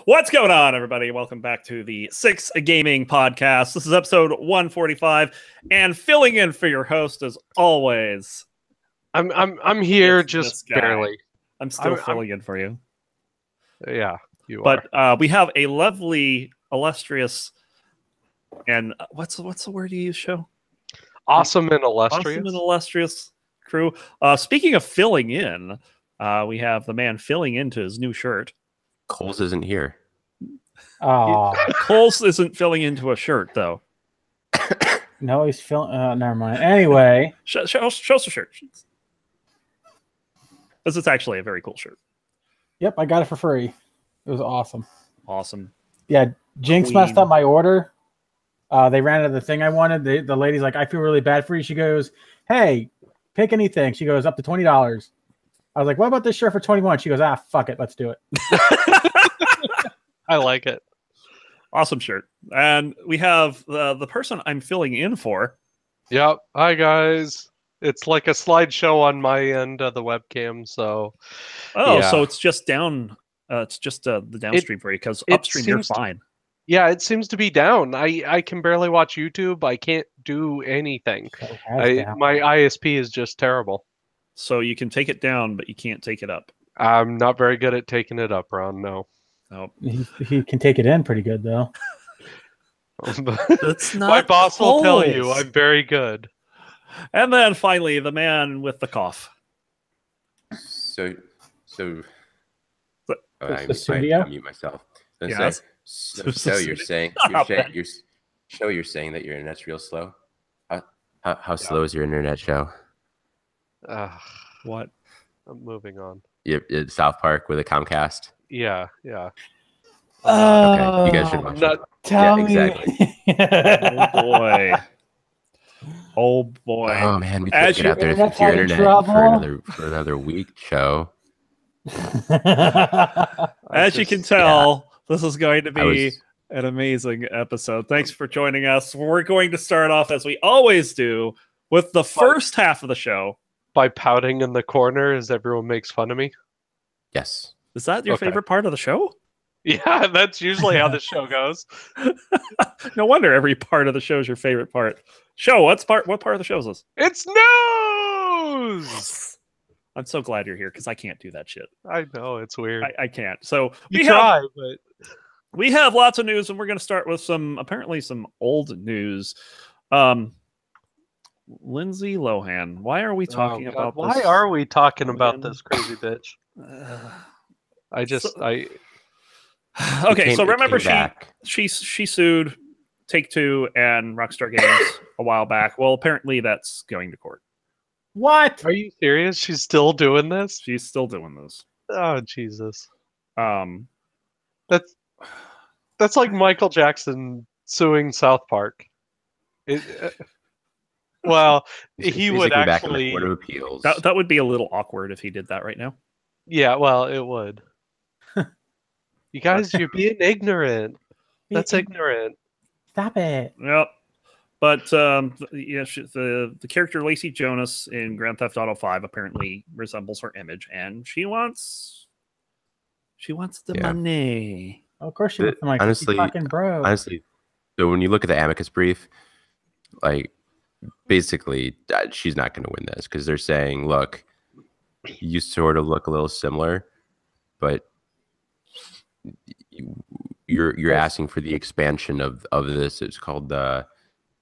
What's going on, everybody? Welcome back to the Six Gaming Podcast. This is episode 145, and filling in for your host as always. I'm here just barely. I'm still filling in for you. Yeah, you are. But we have a lovely, illustrious, and what's the word you use, Show? Awesome and illustrious. Awesome and illustrious crew. Speaking of filling in, we have the man filling into his new shirt. Coles isn't here. Oh, Coles isn't filling into a shirt though. No, he's filling. Never mind. Anyway, show us the shirt. This is actually a very cool shirt. Yep, I got it for free. It was awesome. Awesome. Yeah, Jinx messed up my order. They ran out of the thing I wanted. The lady's like, "I feel really bad for you." She goes, "Hey, pick anything." She goes, "Up to $20." I was like, "What about this shirt for 21?" She goes, "Ah, fuck it, let's do it." I like it. Awesome shirt. And we have the person I'm filling in for. Yep. Hi guys. It's like a slideshow on my end of the webcam. So. Oh, yeah. So it's just down. It's just the downstream for you because upstream you're fine. Yeah, it seems to be down. I can barely watch YouTube. I can't do anything. My ISP is just terrible. So you can take it down, but you can't take it up. I'm not very good at taking it up, Ron. No. Nope. He can take it in pretty good, though. That's not my boss Coles. will tell you I'm very good. And then finally, the man with the cough. So I mute myself. Yes. So you're saying you're saying that your internet's real slow? How slow is your internet, Show? What? I'm moving on. Yep, South Park with a Comcast. Yeah. Okay, you guys should watch it. Tell me. Exactly. Oh boy. Oh man, we can't get out there to your internet for another week, Show. As you can tell, this is going to be an amazing episode. Thanks for joining us. We're going to start off as we always do with the first half of the show. By pouting in the corner as everyone makes fun of me? Yes. Is that your favorite part of the show? Yeah, that's usually how the show goes. No wonder every part of the show is your favorite part. Show, what part of the show is this? It's news! I'm so glad you're here because I can't do that shit. I know, it's weird. I can't. So we have lots of news, and we're going to start with apparently some old news. Lindsay Lohan. Why are we talking about this? Why are we talking about this crazy bitch? Okay, so remember she sued Take-Two and Rockstar Games a while back. Well, apparently that's going to court. What? Are you serious? She's still doing this? She's still doing this. Oh, Jesus. That's like Michael Jackson suing South Park. Well, he would actually. Court of Appeals. That would be a little awkward if he did that right now. Yeah, well, it would. You guys, you're being ignorant. That's ignorant. Stop it. Yep. But the character Lacey Jonas in Grand Theft Auto 5 apparently resembles her image, and she wants the money. Of course, she wants the money. Honestly, fucking broke. Honestly, so when you look at the amicus brief, like. Basically, she's not going to win this because they're saying, look, you sort of look a little similar, but you're asking for the expansion of this. It's called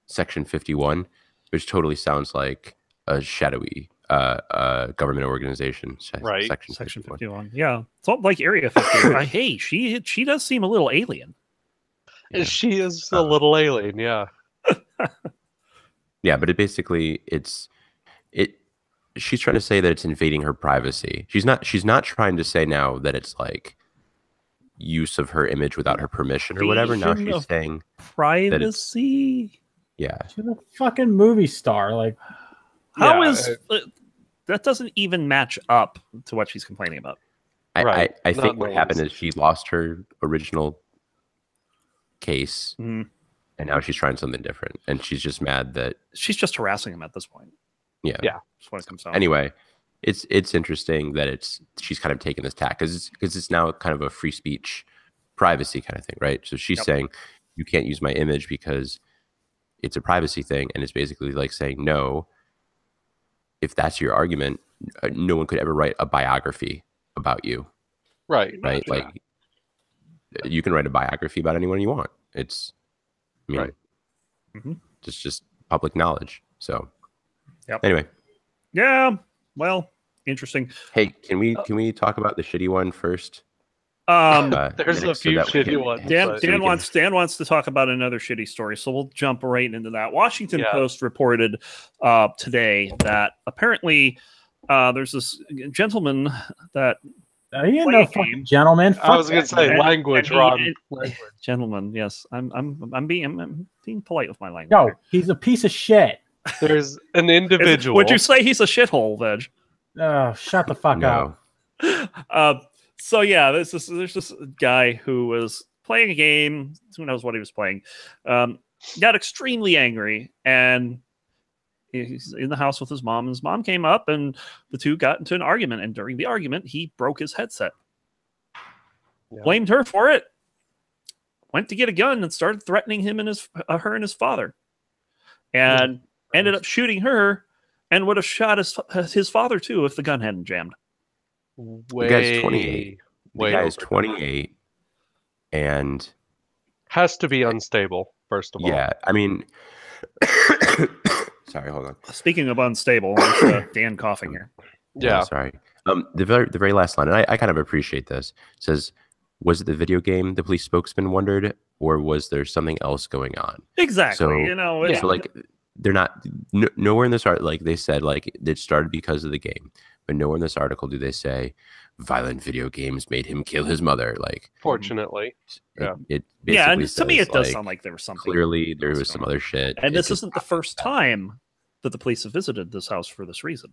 Section 51, which totally sounds like a shadowy government organization. Right. Section 51. Yeah. It's all like Area 51. Hey, she does seem a little alien. Yeah. She is a little alien, yeah. Yeah, but she's trying to say that it's invading her privacy. She's not trying to say now that it's like use of her image without her permission or whatever. Now she's saying privacy. Yeah. She's a fucking movie star. Like, how is that doesn't even match up to what she's complaining about. I think what happened is she lost her original case. Mm-hmm. And now she's trying something different, and she's just mad that she's just harassing him at this point. Yeah. That's what it comes down. Anyway, it's interesting that she's kind of taking this tack because it's now kind of a free speech privacy kind of thing, right? So she's saying you can't use my image because it's a privacy thing, and it's basically like saying no. If that's your argument, no one could ever write a biography about you, right? Right? Yeah. Like you can write a biography about anyone you want. It's, I mean, right. just public knowledge. So, Yep. Anyway, yeah. Well, interesting. hey, can we talk about the shitty one first? There's a few shitty ones. Dan wants to talk about another shitty story, so we'll jump right into that. Washington Yeah. Post reported today that apparently there's this gentleman that He ain't no fucking gentleman. I was gonna say language, Ron. Gentleman, yes. I'm being polite with my language. No, he's a piece of shit. There's an individual. Would you say he's a shithole, Veg? Oh, shut the fuck up. So yeah, there's this guy who was playing a game. Who knows what he was playing? Got extremely angry, and he's in the house with his mom. And his mom came up, and the two got into an argument. And during the argument, he broke his headset. Yeah. Blamed her for it. Went to get a gun and started threatening him and her and his father, and ended up shooting her, and would have shot his father too if the gun hadn't jammed. The guy's 28. The guy's 28, and has to be unstable. First of all, yeah. I mean, sorry, hold on. Speaking of unstable, there's, Dan coughing here. Yeah, sorry. The very last line, and I kind of appreciate this. It says, "Was it the video game?" The police spokesman wondered, or was there something else going on? Exactly. So, It's, so like they're not nowhere in this art. Like they said, like it started because of the game, but nowhere in this article do they say violent video games made him kill his mother. Like, fortunately, it and to me says, it does sound like there was something. Clearly, there was some other shit, and this isn't the first time that the police have visited this house for this reason.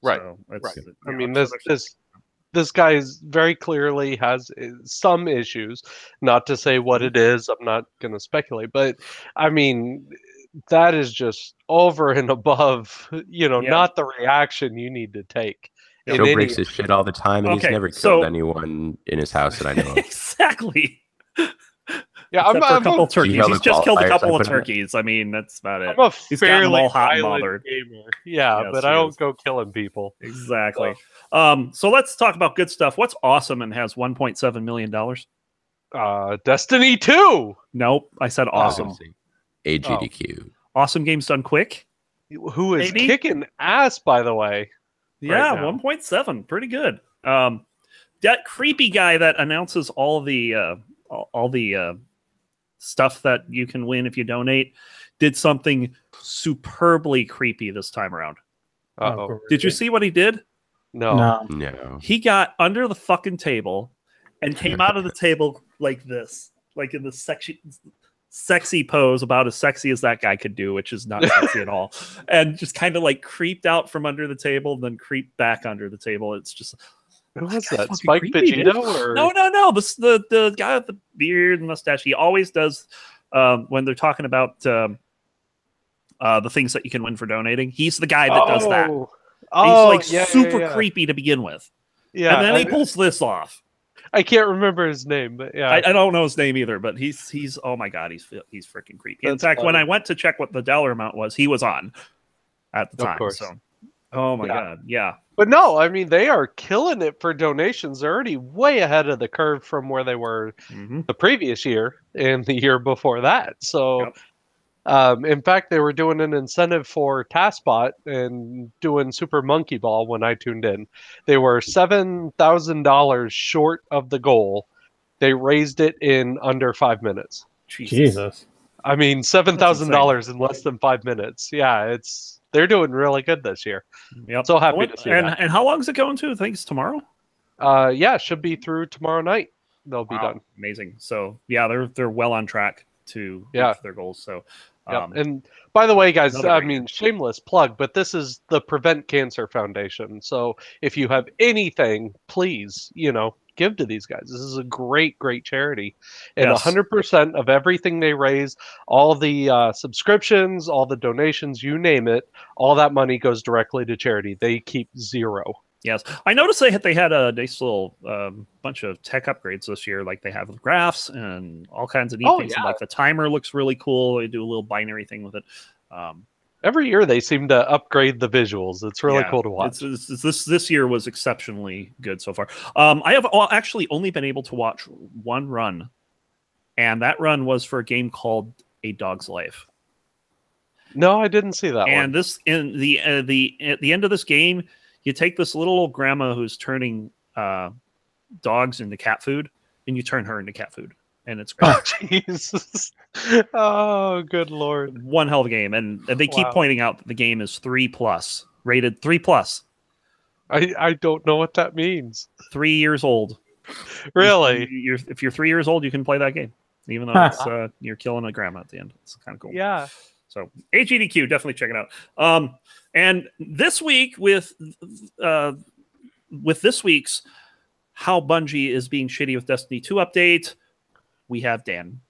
Right. So right. I mean, this guy very clearly has some issues. Not to say what it is, I'm not going to speculate, but I mean, that is just over and above, not the reaction you need to take. Joe breaks his shit all the time, and he's never killed anyone in his house that I know of. Exactly. Yeah, I'm a couple of turkeys. He's just killed a couple of turkeys. I mean, that's about it. I'm a He's gotten fairly all hot and violent bothered. gamer. Yeah, Yes, but I don't go killing people. Exactly. So let's talk about good stuff. What's awesome and has $1.7 million? Destiny 2. Nope, I said awesome. AGDQ. Awesome games done quick. Who is kicking ass, by the way? Yeah, right now. 1.7, pretty good. That creepy guy that announces all the stuff that you can win if you donate did something superbly creepy this time around. Uh-oh. Did you see what he did? No. He got under the fucking table and came out of the table like this, like in the sexy pose, about as sexy as that guy could do, which is not sexy at all, and just kind of like creeped out from under the table, then creeped back under the table. It's just, who was that? Spike Vegito? Or no. The guy with the beard and mustache. He always does when they're talking about the things that you can win for donating. He's the guy that does that. He's like super creepy to begin with. Yeah, and then he pulls this off. I can't remember his name, but yeah, I don't know his name either. But he's oh my god, he's freaking creepy. In fact, when I went to check what the dollar amount was, he was on at the time. Of course. So, oh my god, yeah. But no, I mean, they are killing it for donations. They're already way ahead of the curve from where they were the previous year and the year before that. So, in fact, they were doing an incentive for TASBot and doing Super Monkey Ball when I tuned in. They were $7,000 short of the goal. They raised it in under 5 minutes. Jesus. I mean, $7,000 in less than 5 minutes. Yeah, they're doing really good this year. Yep. So happy to see that. And how long is it going to? I think it's tomorrow. Yeah, should be through tomorrow night. They'll be done. Amazing. So yeah, they're well on track to reach their goals. So. And by the way, guys, I mean, shameless plug, but this is the Prevent Cancer Foundation. So if you have anything, please, give to these guys. This is a great, great charity. And 100% of everything they raise, all the subscriptions, all the donations, you name it, all that money goes directly to charity. They keep zero. Yes, I noticed they had a nice little bunch of tech upgrades this year. Like they have graphs and all kinds of neat things. Yeah. And, like the timer looks really cool. They do a little binary thing with it. Every year they seem to upgrade the visuals. It's really cool to watch. This year was exceptionally good so far. I have actually only been able to watch one run, and that run was for a game called A Dog's Life. No, I didn't see that and one. And at the end of this game, you take this little old grandma who's turning dogs into cat food, and you turn her into cat food, and it's great. Oh, Jesus. Oh, good Lord. One hell of a game, and they keep pointing out that the game is 3+, rated 3+. I don't know what that means. 3 years old. Really? If you're 3 years old, you can play that game, even though it's, you're killing a grandma at the end. It's kind of cool. Yeah. So AGDQ, definitely check it out. And this week with this week's How Bungie is Being Shitty with Destiny 2 update, we have Dan.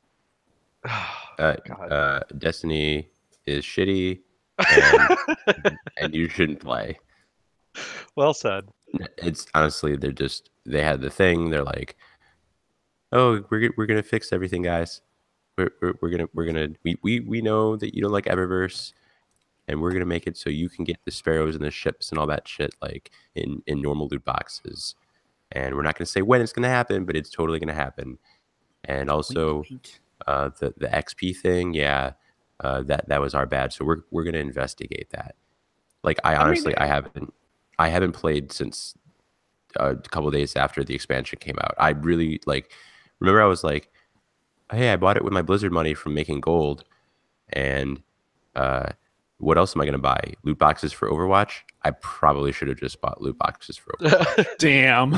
Destiny is shitty, and you shouldn't play. Well said. It's honestly, they had the thing. They're like, oh, we're gonna fix everything, guys. We know that you don't like Eververse, and we're gonna make it so you can get the sparrows and the ships and all that shit like in normal loot boxes. And we're not gonna say when it's gonna happen, but it's totally gonna happen. And also, the XP thing, that was our bad. So we're gonna investigate that. Like I haven't played since a couple of days after the expansion came out. I really remember I was like, hey, I bought it with my Blizzard money from making gold, and what else am I gonna buy? Loot boxes for Overwatch? I probably should have just bought loot boxes for Overwatch. Damn.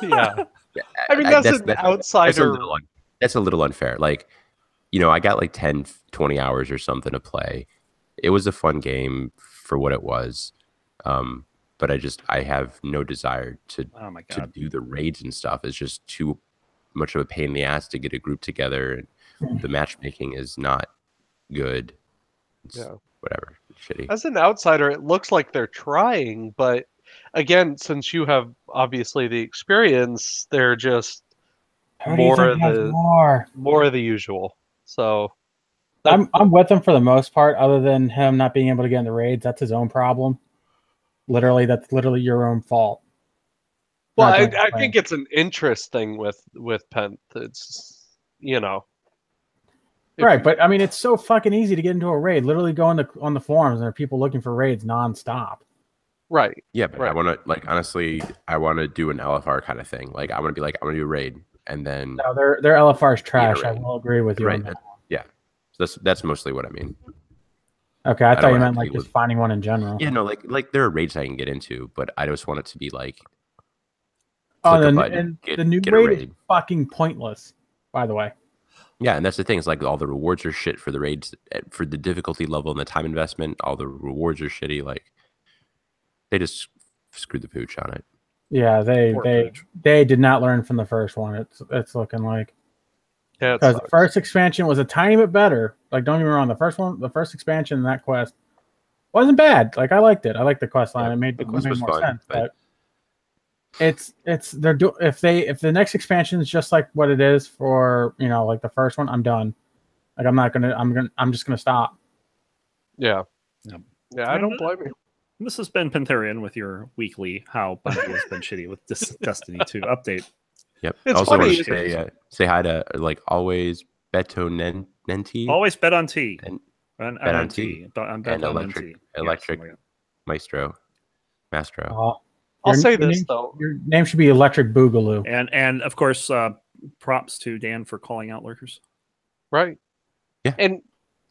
Yeah. I mean, that's an outsider. That's a little unfair. Like, I got like 10, 20 hours or something to play. It was a fun game for what it was. But I have no desire to do the raids and stuff. It's just too much of a pain in the ass to get a group together, and the matchmaking is not good. It's whatever. It's shitty. As an outsider, it looks like they're trying, but again, since you have obviously the experience, they're just more of the usual. So I'm with him for the most part, other than him not being able to get in the raids. That's his own problem. That's literally your own fault. Well, I think it's an interest thing with Pent. It's right, but I mean, it's so fucking easy to get into a raid. Literally go on the forums, and there are people looking for raids nonstop. Right. Yeah, but I want to honestly, I want to do an LFR kind of thing. Like I want to be like, I want to do a raid, and then no, their LFR is trash. I will agree with you. Right. Yeah. So that's mostly what I mean. Okay, I thought you meant like just finding one in general. Yeah, no, like there are raids I can get into, but I just want it to be like. Oh, the new raid is fucking pointless, by the way. Yeah, and that's the thing. It's like all the rewards are shit for the raids, for the difficulty level and the time investment. All the rewards are shitty. Like they just screwed the pooch on it. Yeah, they did not learn from the first one. It's looking like. Yeah, because the first expansion was a tiny bit better. Like, don't get me wrong, the first expansion in that quest wasn't bad. Like, I liked it. I liked the quest line. It made more sense. But if the next expansion is just like what it is for like the first one, I'm done. Like, I'm just gonna stop. Yeah. I don't blame you. This has been Pantherian with your weekly How Bungie has been shitty with Destiny 2 update. Yep. It's also want to say hi to always Beto Nenti. Always bet on T. Bet on T. And Electric Mastro. I'll say this though. Your name should be Electric Boogaloo. And of course, props to Dan for calling out lurkers. Right. Yeah. And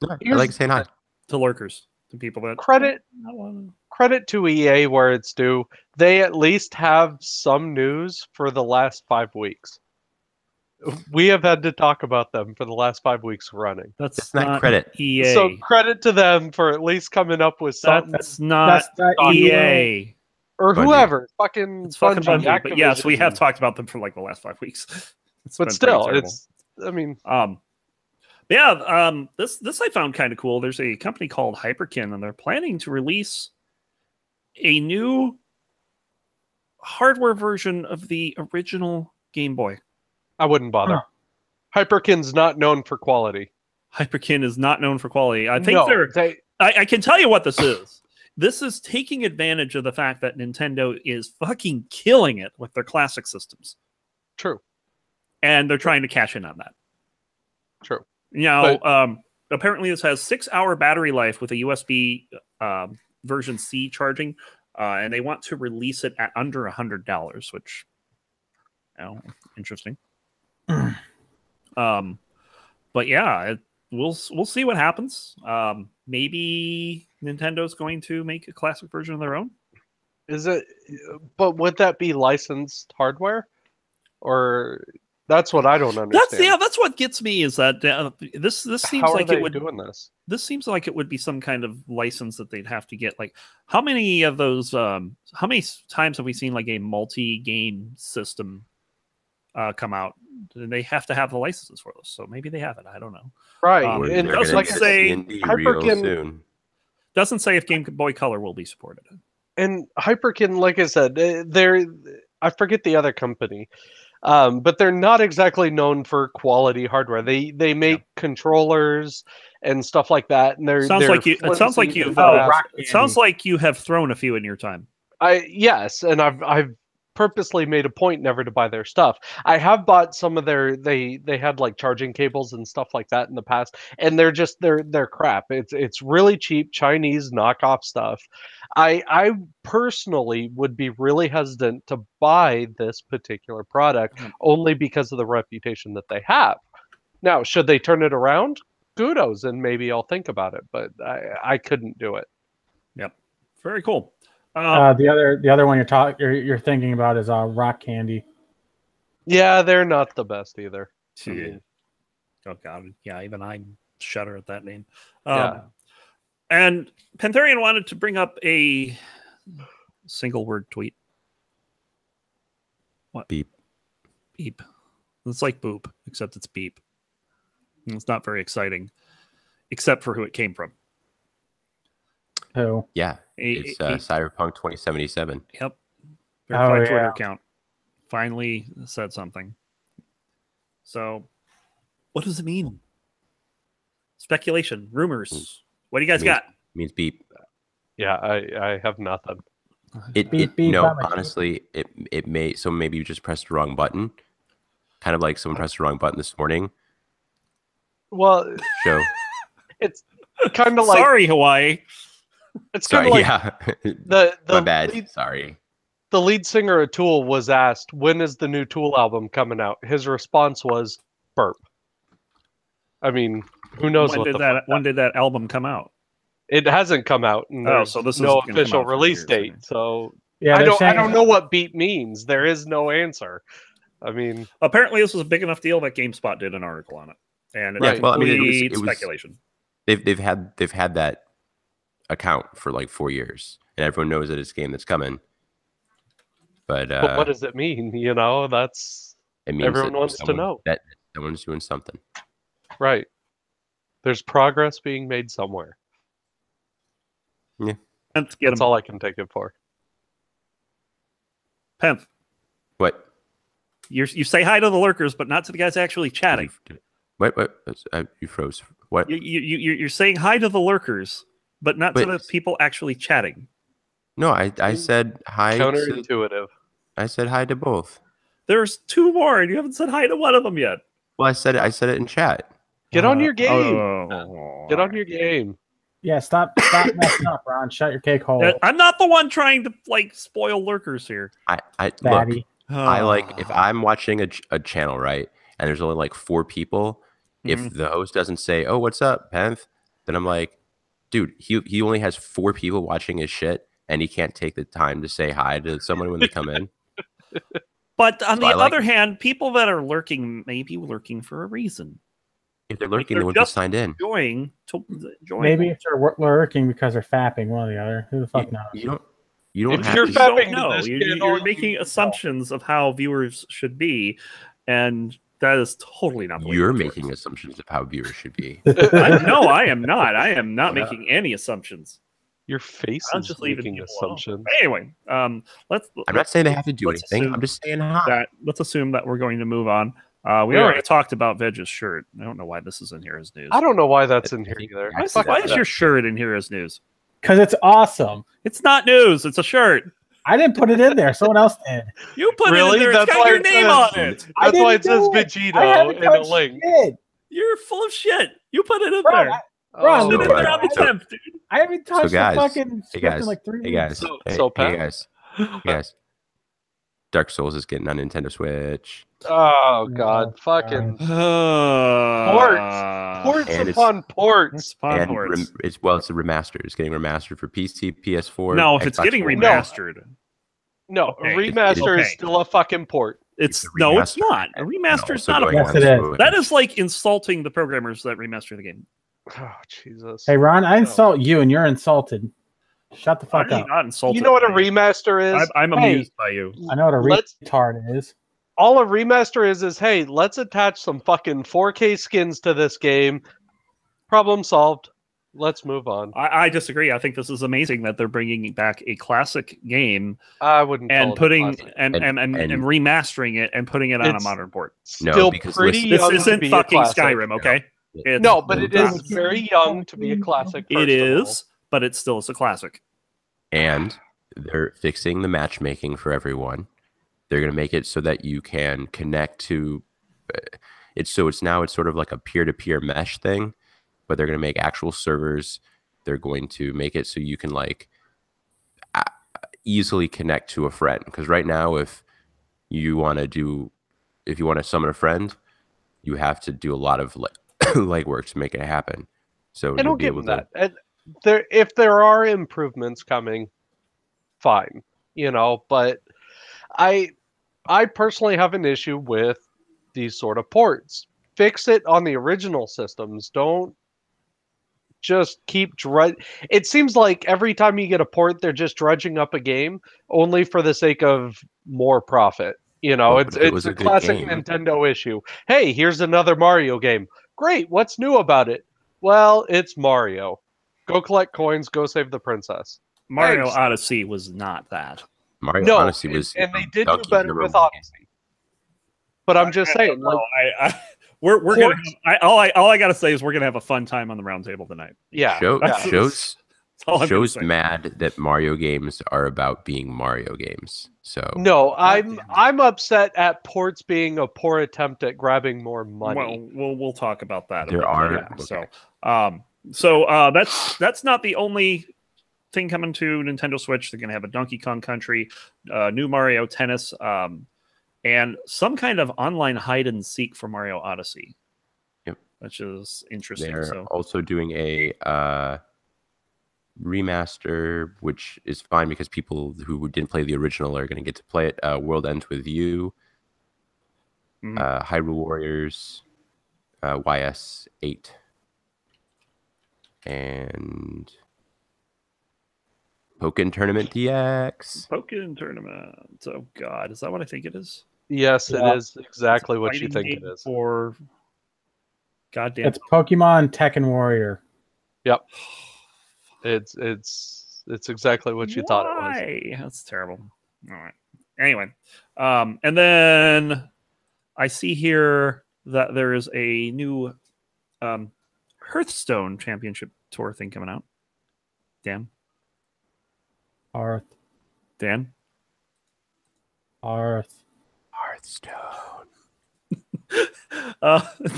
I like saying hi to lurkers, to people that credit to EA where it's due. They at least have some news for the last 5 weeks. We have had to talk about them for the last 5 weeks running. That's not credit. EA. So credit to them for at least coming up with something. That's not EA. Or whoever. It's fucking Bungie. But yes, we have talked about them for like the last 5 weeks. But still, this I found kind of cool. There's a company called Hyperkin, and they're planning to release a new hardware version of the original Game Boy. I wouldn't bother. Hyperkin's not known for quality. Hyperkin is not known for quality. I think No, I can tell you what this is. This is taking advantage of the fact that Nintendo is fucking killing it with their classic systems. True. And they're trying to cash in on that. True. Apparently this has 6-hour battery life with a USB version C charging, and they want to release it at under $100, which, interesting. But yeah, we'll see what happens. Maybe Nintendo's going to make a classic version of their own. Is it? But would that be licensed hardware? Or that's what I don't understand. That's what gets me is that this seems How like are it they would doing this. This seems like it would be some kind of license that they'd have to get. Like, how many of those? How many times have we seen like a multi-game system come out? They have to have the licenses for those, so maybe they have it. I don't know. Right, and doesn't say Hyperkin soon. Doesn't say if Game Boy Color will be supported. And Hyperkin, like I said, I forget the other company, but they're not exactly known for quality hardware. They make controllers and stuff like that, and it sounds like you have thrown a few in your time. Yes, and I've purposely made a point never to buy their stuff. I have bought some of they had like charging cables and stuff like that in the past, and they're crap. It's really cheap Chinese knockoff stuff. I personally would be really hesitant to buy this particular product only because of the reputation that they have. Now, should they turn it around? Kudos, and maybe I'll think about it, but I couldn't do it. Yep. Very cool. The other one you're thinking about is Rock Candy. Yeah, they're not the best either. Oh God, yeah, even I shudder at that name. Yeah. And Pantherian wanted to bring up a single word tweet. What? Beep. Beep. It's like boop, except it's beep. And it's not very exciting, except for who it came from. Who? Yeah, it's Cyberpunk 2077. Yep. Verified Twitter account. Finally said something. So, what does it mean? Speculation, rumors. What do you guys got? Means beep. Yeah, I have nothing. Honestly, it may. So maybe you just pressed the wrong button. Kind of like someone pressed the wrong button this morning. Well, it's kind of like. Sorry, Hawaii. It's kind of like the my bad. Sorry. The lead singer of Tool was asked, "When is the new Tool album coming out?" His response was, "Burp." I mean, who knows when did that album come out? It hasn't come out. And so this no official release date. So yeah, I don't know what beep means. There is no answer. I mean, apparently this was a big enough deal that GameSpot did an article on it, and it was speculation. They've had that account for like 4 years, and everyone knows that it's a game that's coming. But what does it mean? You know, it means everyone wants to know that someone's doing something. Right. There's progress being made somewhere. Yeah. That's all I can take it for. Penth. What? You say hi to the lurkers, but not to the guys actually chatting. What? You froze. What? You're saying hi to the lurkers, but not to the people actually chatting. No, I said hi. Counterintuitive. I said hi to both. There's 2 more, and you haven't said hi to one of them yet. Well, I said it in chat. Get on your game. Get on your game. Yeah, stop messing up, Ron. Shut your cake hole. I'm not the one trying to spoil lurkers here. Look. I like if I'm watching a channel, right, and there's only like 4 people. If the host doesn't say, "Oh, what's up, Penth?" then I'm like, dude, he only has 4 people watching his shit, and he can't take the time to say hi to someone when they come in. But on the other hand, people that are lurking may be lurking for a reason. If they're lurking, they wouldn't be signed in. Join. Maybe if they're lurking because they're fapping, one or the other. Who the fuck knows? You don't if have you're to fapping know. You're making assumptions of how viewers should be, and that is totally not the way you're making assumptions of how viewers should be. No, I am not. I am not making any assumptions. Your face I'm is just leaving making people alone. assumptions. Anyway, let's. I'm not saying they have to do let's anything. assume I'm just saying hi. that. Let's assume that we're going to move on. We Yeah. already talked about Vege's shirt. I don't know why this is in here as news. I don't know why that's in I here think either. I Why is that. your shirt in here as news? Because it's awesome. It's not news. It's a shirt. I didn't put it in there. Someone else did. You put it Really? in there. That's It's got why your it name says- on it. I That's why it didn't says do it. I Vegito haven't in a touched link. shit. You're full of shit. You put it in Ron, there. Ron, Put it in So, there on the so- 10th, dude. I haven't touched guys, the fucking Hey script guys, in like 3 hey weeks. guys, So- hey, so hey Pat? guys, hey guys. Dark Souls is getting on Nintendo Switch. Oh god, fucking ports And it's- upon ports. And it's a remaster. It's getting remastered for PC, PS4. No, if it's Xbox getting One. remastered, No, Okay, a remaster okay. is still a fucking port. it's a no, it's remaster. not. A remaster is Also not a going Yes, port. on it is. Switch. That is like insulting the programmers that remaster the game. Oh Jesus. Hey, Ron, I insult you and you're insulted. Shut the fuck I'm up. not insulted. You know what a by you. remaster is? I'm Hey, amused by you. I know what a let's- retard is. all a remaster is hey, let's attach some fucking 4K skins to this game. Problem solved. Let's move on. I disagree. I think this is amazing that they're bringing back a classic game I wouldn't and call it a putting classic. and And- remastering it and putting it on a It's- modern port. No, Still because pretty listen- This young to isn't be a fucking classic. Skyrim, okay? It's, No, but it not. is very young to be a classic. It first of all. is, but it still is a classic. And they're fixing the matchmaking for everyone. They're going to make it so that you can connect to it's sort of like a peer-to-peer mesh thing, but they're going to make actual servers. They're going to make it so you can like easily connect to a friend, because right now if you want to summon a friend, you have to do a lot of legwork to make it happen. So I you'll don't be give able them to that. And if there are improvements coming, fine, But I personally have an issue with these sort of ports. Fix it on the original systems. Don't just keep It seems like every time you get a port, they're just drudging up a game only for the sake of more profit. Well, but if it It's was a a good classic game. Nintendo issue. Hey, here's another Mario game. Great, what's new about it? Well, it's Mario. Go collect coins, go save the princess. Mario Thanks. Odyssey was not that. Mario No, Odyssey was and they did do Donkey better Number with One. Odyssey. But I'm just saying, like, We're gonna. Ports- All I gotta say is we're gonna have a fun time on the round table tonight. yeah, Shows That's- shows That's all I'm gonna shows say. mad that Mario games are about being Mario games. So no, damn it. I'm upset at ports being a poor attempt at grabbing more money. Well, we'll talk about that. a There bit are- later. okay. So that's not the only thing coming to Nintendo Switch. They're gonna have a Donkey Kong Country, new Mario Tennis, and some kind of online hide and seek for Mario Odyssey. Yep. Which is interesting. they're So also doing a remaster, which is fine because people who didn't play the original are going to get to play it. World Ends With You, Mhm. Hyrule Warriors, YS8, and Pokken Tournament DX. Pokken Tournament. Oh God, is that what I think it is? Yes, Yeah. it is exactly what you Fighting think it game is. For goddamn. It's Pokemon Tekken Warrior. It's exactly what you thought it was. Why? That's terrible. All right. Anyway, and then I see here that there is a new Hearthstone Championship Tour thing coming out. Dan, Hearth. Hearthstone.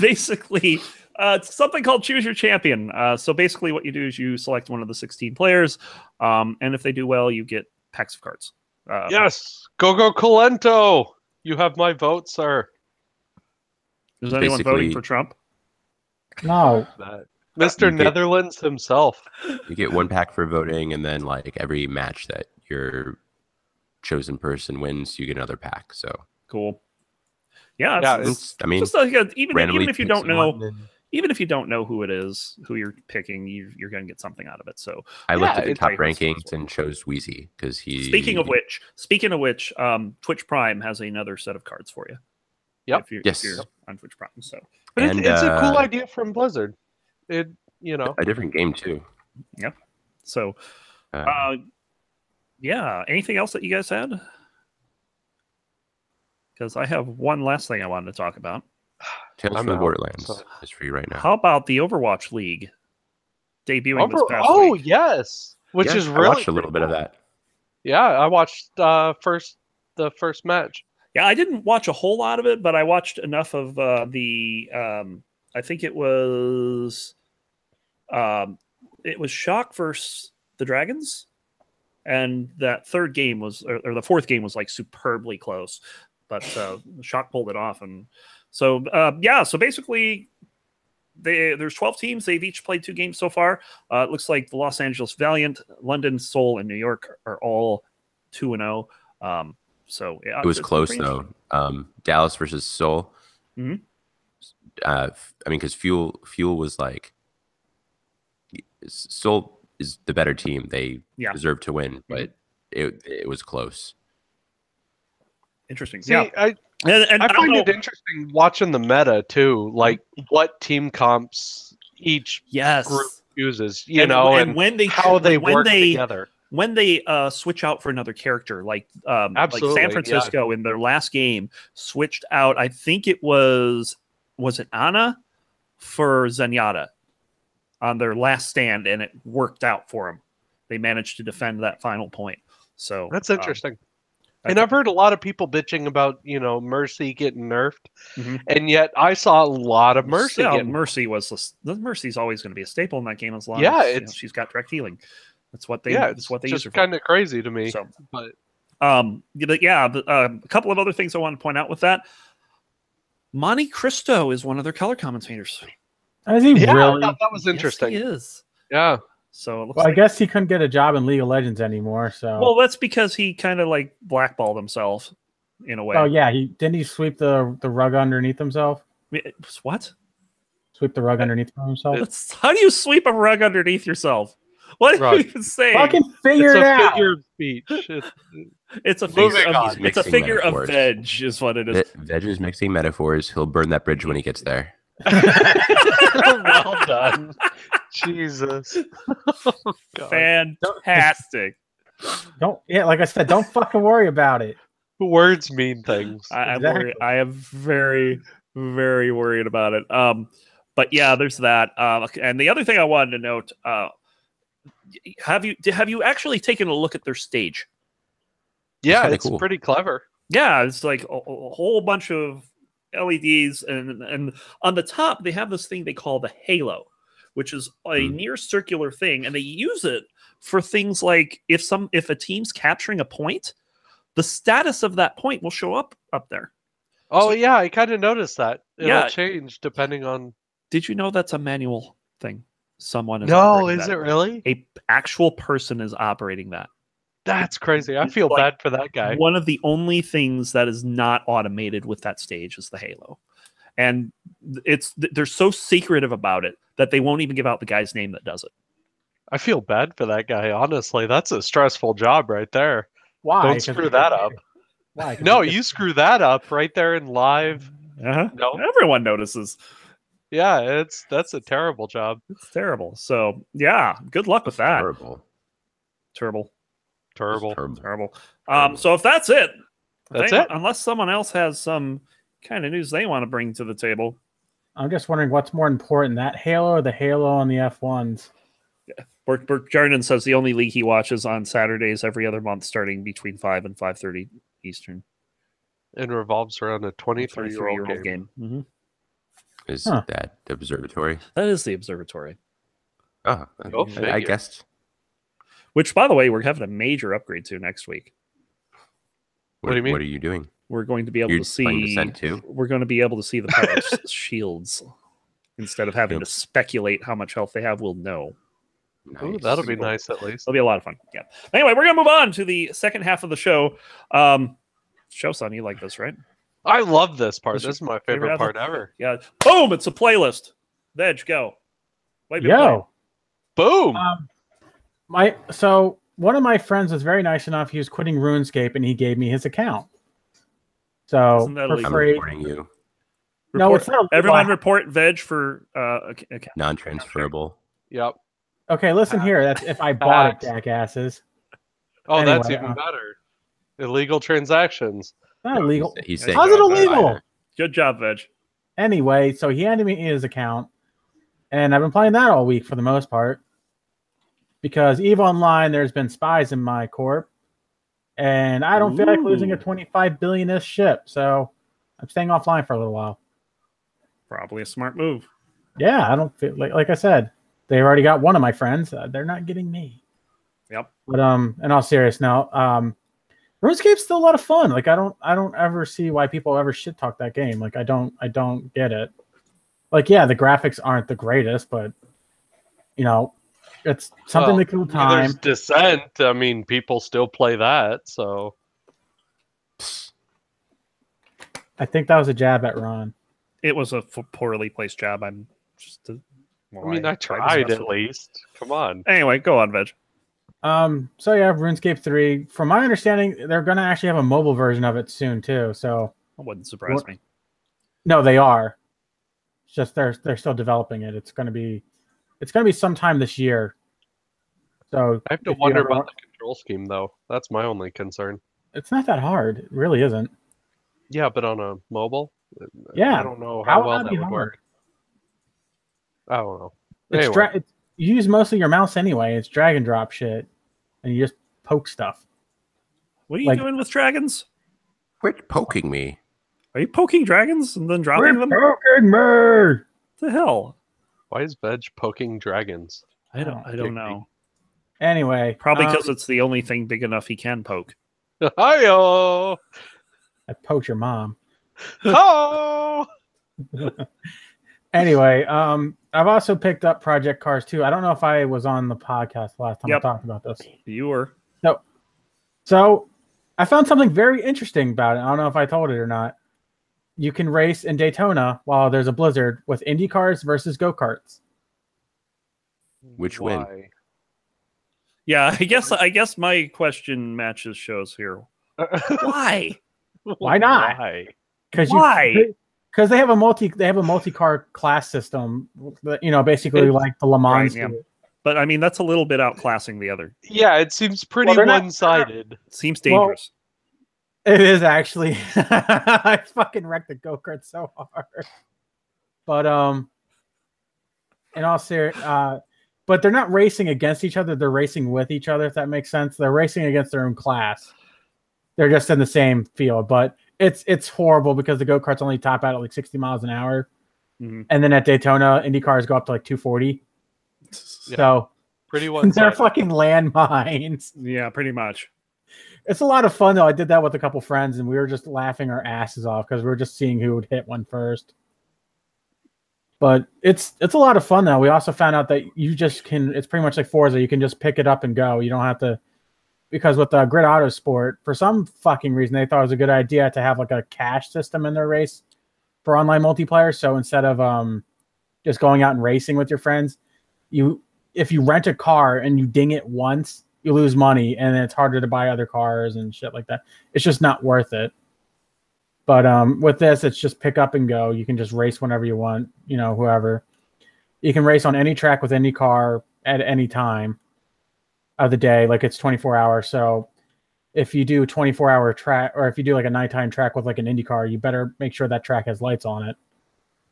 Basically, it's something called Choose Your Champion. So basically, what you do is you select one of the 16 players, and if they do well, you get packs of cards. Yes, go Colento. You have my vote, sir. Is anyone voting Basically- for Trump? No. Mr. You get- Netherlands himself. You get one pack for voting, and then like every match that your chosen person wins, you get another pack. So Cool. Yeah, Yeah, I mean, just like even randomly if you pick don't know, someone, and even if you don't know who it is, who you're picking, you're going to get something out of it. So, I looked Yeah, at the it's top like Hearthstone rankings as well. and chose Wheezy because he. speaking of which, Twitch Prime has another set of cards for you. Yep. If you're, Yes. if you're on Twitch Prime. So, But And, it's a cool idea from Blizzard. a different game too. so Yeah. Anything else that you guys had? Because I have one last thing I wanted to talk about. Tales from the Borderlands is free right now. How about the Overwatch League debuting this past week? Yes, which is really. I watched a little bit of that. Yeah, I watched the first match. Yeah, I didn't watch a whole lot of it, but I watched enough of I think it was Shock versus the Dragons, and that third game was, or the fourth game was like superbly close, but Shock pulled it off, and so so basically there's 12 teams. They've each played 2 games so far. It looks like the Los Angeles Valiant, London, Seoul, and New York are all 2-0. So yeah, it was close though. Dallas versus Seoul. Mm-hmm. I mean, because Fuel was like, Seoul is the better team. They deserve to win, but it was close. Interesting. See, I find it interesting watching the meta too, like what team comps each group uses, and when they work together. When they switch out for another character, like San Francisco in their last game switched out, I think it was it Ana for Zenyatta on their last stand, and it worked out for them. They managed to defend that final point. So that's interesting. And I've heard a lot of people bitching about, Mercy getting nerfed, and yet I saw a lot of Mercy. Yeah, Mercy's always going to be a staple in that game as long as she's got direct healing. That's what they. That's what they use her for. Kind of crazy to me. So, but a couple of other things I want to point out with that. Monte Cristo is one of their color commentators. Is he really? That was interesting. Yes, he is. Yeah. So it looks I guess he couldn't get a job in League of Legends anymore. So that's because he kind of like blackballed himself in a way. Oh yeah, didn't he sweep the rug underneath himself? What? Sweep the rug underneath himself? How do you sweep a rug underneath yourself? What are you even saying? Fucking figure it out. Figure of speech. It's a figure of veg, is what it is. Veg is mixing metaphors. He'll burn that bridge when he gets there. Well done. Jesus. Fantastic. Like I said, don't fucking worry about it. Words mean things. I'm worried. I am very, very worried about it. But yeah, there's that. And the other thing I wanted to note, have you actually taken a look at their stage? Yeah, it's cool. Pretty clever. Yeah, it's like a whole bunch of LEDs, and on the top they have this thing they call the halo, which is a near circular thing, and they use it for things like if a team's capturing a point, the status of that point will show up there. Oh, yeah, I kind of noticed that. It'll change depending on... Did you know that's a manual thing? Someone is it really? A actual person is operating that. That's crazy. I feel bad for that guy. One of the only things that is not automated with that stage is the halo. And they're so secretive about it that they won't even give out the guy's name that does it. I feel bad for that guy, honestly. That's a stressful job right there. Why? Don't screw that up. Why? No, you screw that up right there in live. No, everyone notices. Yeah, that's a terrible job. It's terrible. So yeah, good luck with that. Terrible. So if that's it, it. Unless someone else has some kind of news they want to bring to the table. I'm just wondering what's more important, that halo or the halo on the F1s? Yeah. Bert Jarnan says the only league he watches on Saturdays every other month, starting between 5 and 5:30 Eastern. And revolves around a 23-year-old game. Mm-hmm. Is that the Observatory? That is the Observatory. Oh, I guessed. Which, by the way, we're having a major upgrade to next week. What do you mean? What are you doing? We're going to be able to see. We're going to be able to see the power of shields instead of having to speculate how much health they have. We'll know. Nice. Ooh, that'll be nice at least. It'll be a lot of fun. Yeah. Anyway, we're going to move on to the second half of the show. Show-son, you like this, right? I love this part. This is my favorite part ever. Yeah. Boom! It's a playlist. Veg, go. Boom! So one of my friends was very nice enough. He was quitting RuneScape, and he gave me his account. So for free. You. No, it's not. Everyone report Veg for non-transferable. Yep. Okay, listen here. That's if I bought it, jackasses. Oh, Anyway, that's even better. Illegal transactions. Not illegal. He's saying How's it illegal? Good job, Veg. Anyway, so he handed me his account, and I've been playing that all week for the most part. Because EVE Online, there's been spies in my corp, and I don't feel like losing a 25 billion-ish ship, so I'm staying offline for a little while. Probably a smart move. Yeah, I don't feel like I said, they've already got one of my friends. They're not getting me. Yep. But in all seriousness, now, RuneScape's still a lot of fun. Like I don't ever see why people ever shit talk that game. Like I don't get it. Like yeah, the graphics aren't the greatest, but you know, it's something to kill time. There's Descent. I mean, people still play that, so. I think that was a jab at Ron. It was a poorly placed jab. I'm just. I tried at least. Come on. Anyway, go on, Veg. So yeah, RuneScape 3. From my understanding, they're gonna actually have a mobile version of it soon too. So that wouldn't surprise me. No, they are. It's just they're still developing it. It's gonna be sometime this year. So I have to wonder about the control scheme though. That's my only concern. It's not that hard. It really isn't. Yeah, but on a mobile? Yeah. I don't know how well that would work. I don't know. Anyway. You use mostly your mouse anyway. It's drag and drop shit, and you just poke stuff. What are you doing with dragons? Quit poking me. Are you poking dragons and then dropping them? Poking me. What the hell? Why is Veg poking dragons? I don't know. Anyway, probably because it's the only thing big enough he can poke. Hi-yo! I poked your mom. Oh. Anyway, I've also picked up Project Cars 2. I don't know if I was on the podcast last time I talked about this. You were. So I found something very interesting about it. I don't know if I told it or not. You can race in Daytona while there's a blizzard with Indy cars versus go-karts. Which win? Yeah, I guess my question matches shows here. Why? Why not? Because they have a multi-car class system, basically like the Le Mans. Right, yeah. But I mean, that's a little bit outclassing the other. Yeah, it seems pretty one-sided. Seems dangerous. Well, it is actually. I fucking wrecked the go-kart so hard. But in all seriousness, but they're not racing against each other. They're racing with each other. If that makes sense, they're racing against their own class. They're just in the same field, but it's horrible because the go-karts only top out at like 60 miles an hour. Mm-hmm. And then at Daytona, Indy cars go up to like 240. Yeah, so pretty one. They're fucking landmines. Yeah, pretty much. It's a lot of fun though. I did that with a couple friends and we were just laughing our asses off because we were just seeing who would hit one first. But it's a lot of fun though. We also found out that you just can, it's pretty much like Forza. You can just pick it up and go. You don't have to, because with the Grid Autosport, for some fucking reason, they thought it was a good idea to have like a cash system in their race for online multiplayer. So instead of just going out and racing with your friends, if you rent a car and you ding it once, you lose money, and then it's harder to buy other cars and shit like that. It's just not worth it. But with this, it's just pick up and go. You can just race whenever you want, whoever. You can race on any track with any car at any time of the day, like it's 24 hours. So if you do 24-hour track, or if you do like a nighttime track with like an Indy car, you better make sure that track has lights on it.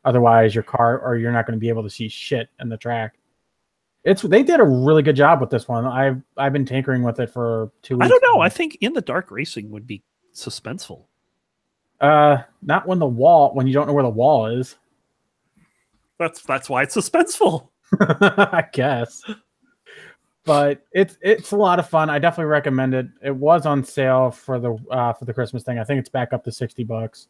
Otherwise, you're not going to be able to see shit in the track. They did a really good job with this one. I've been tinkering with it for 2 weeks. I don't know. I think in the dark racing would be suspenseful. Not when you don't know where the wall is. That's why it's suspenseful. I guess. But it's a lot of fun. I definitely recommend it. It was on sale for the Christmas thing. I think it's back up to $60.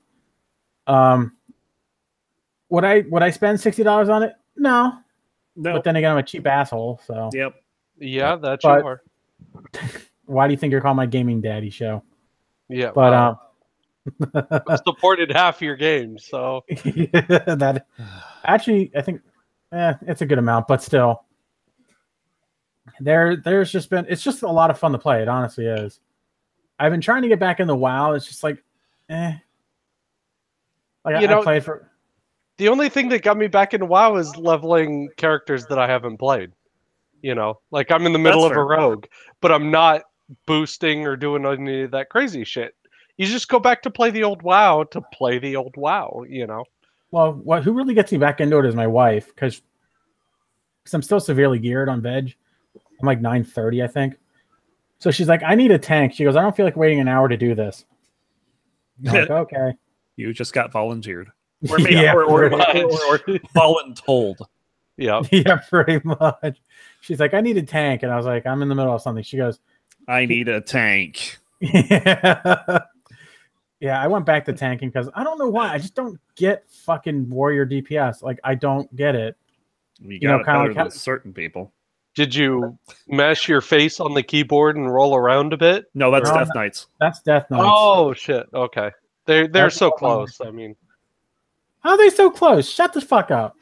Would I spend $60 on it? No. But then again, I'm a cheap asshole. So. Yep. Yeah, that's sure. Why do you think you're calling my gaming daddy show? Yeah. But I've supported half your games, so that actually I think it's a good amount, but still. There's just been, it's just a lot of fun to play. It honestly is. I've been trying to get back into WoW. It's just like, Like I played for. The only thing that got me back into WoW is leveling characters that I haven't played. You know, like I'm in the middle That's of fair. a rogue, but I'm not boosting or doing any of that crazy shit. You just go back to play the old WoW to play the old WoW, you know? Well, who really gets me back into it is my wife, because I'm still severely geared on veg. I'm like 930, I think. So she's like, I need a tank. She goes, I don't feel like waiting an hour to do this. I'm like, okay. You just got volunteered. Or voluntold. Yeah. Yeah, pretty much. She's like, I need a tank. And I was like, I'm in the middle of something. She goes, I need a tank. yeah. Yeah, I went back to tanking because I don't know why. I just don't get fucking warrior DPS. Like, I don't get it. You got it better than certain people. Did you mash your face on the keyboard and roll around a bit? No, that's Death Knights. That's Death Knights. Oh shit. Okay. They're so close. I mean, how are they so close? Shut the fuck up.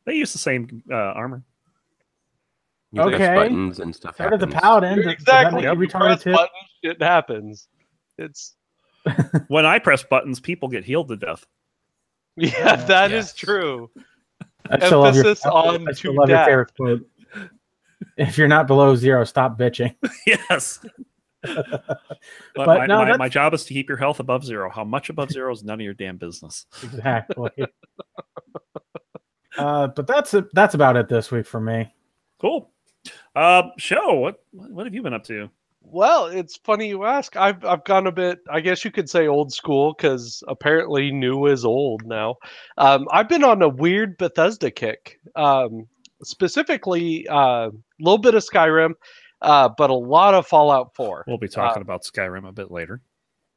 They use the same armor. You press Okay. buttons and stuff So does the happens. paladin. exactly. You You retarded press too? buttons, shit happens. It's When I press buttons, people get healed to death. yeah, that is Yes. true. I still love Emphasis on I still to love your death. favorite quote. If you're not below 0, stop bitching. Yes. But no, that's- my job is to keep your health above 0. How much above 0 is none of your damn business. Exactly. But that's about it this week for me. Cool. Show, what have you been up to? Well, it's funny you ask. I've gone a bit, I guess you could say old school, because apparently new is old now. I've been on a weird Bethesda kick. Specifically, a little bit of Skyrim, but a lot of Fallout 4. We'll be talking about Skyrim a bit later.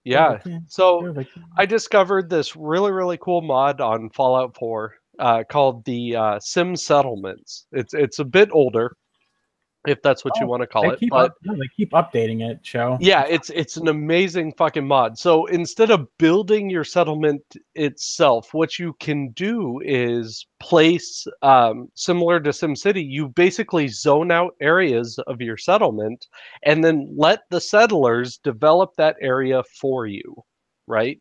Yeah. So I discovered this really, really cool mod on Fallout 4 called the Sim Settlements. It's a bit older, if that's what you want to call it. But they keep updating it, Show. yeah, it's an amazing fucking mod. So instead of building your settlement itself, what you can do is place, similar to SimCity, you basically zone out areas of your settlement and then let the settlers develop that area for you, right?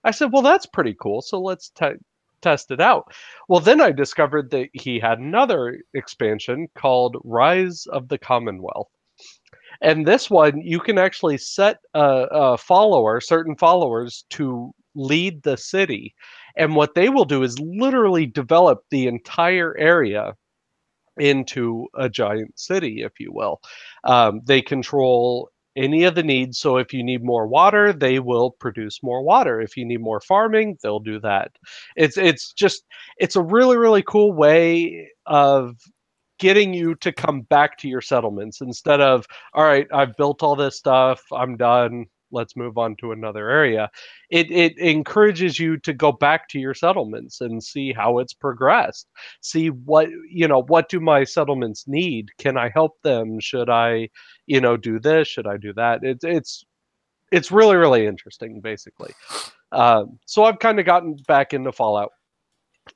I said, well, that's pretty cool. So let's test it out. Well, then I discovered that he had another expansion called Rise of the Commonwealth. And this one, you can actually set certain followers to lead the city. And what they will do is literally develop the entire area into a giant city, if you will. They control any of the needs. So if you need more water, they will produce more water. If you need more farming, they'll do that. It's a really, really cool way of getting you to come back to your settlements instead of, all right, I've built all this stuff, I'm done, let's move on to another area. It encourages you to go back to your settlements and see how it's progressed. See what do my settlements need? Can I help them? Should I, do this? Should I do that? It's really, really interesting, basically. So I've kind of gotten back into Fallout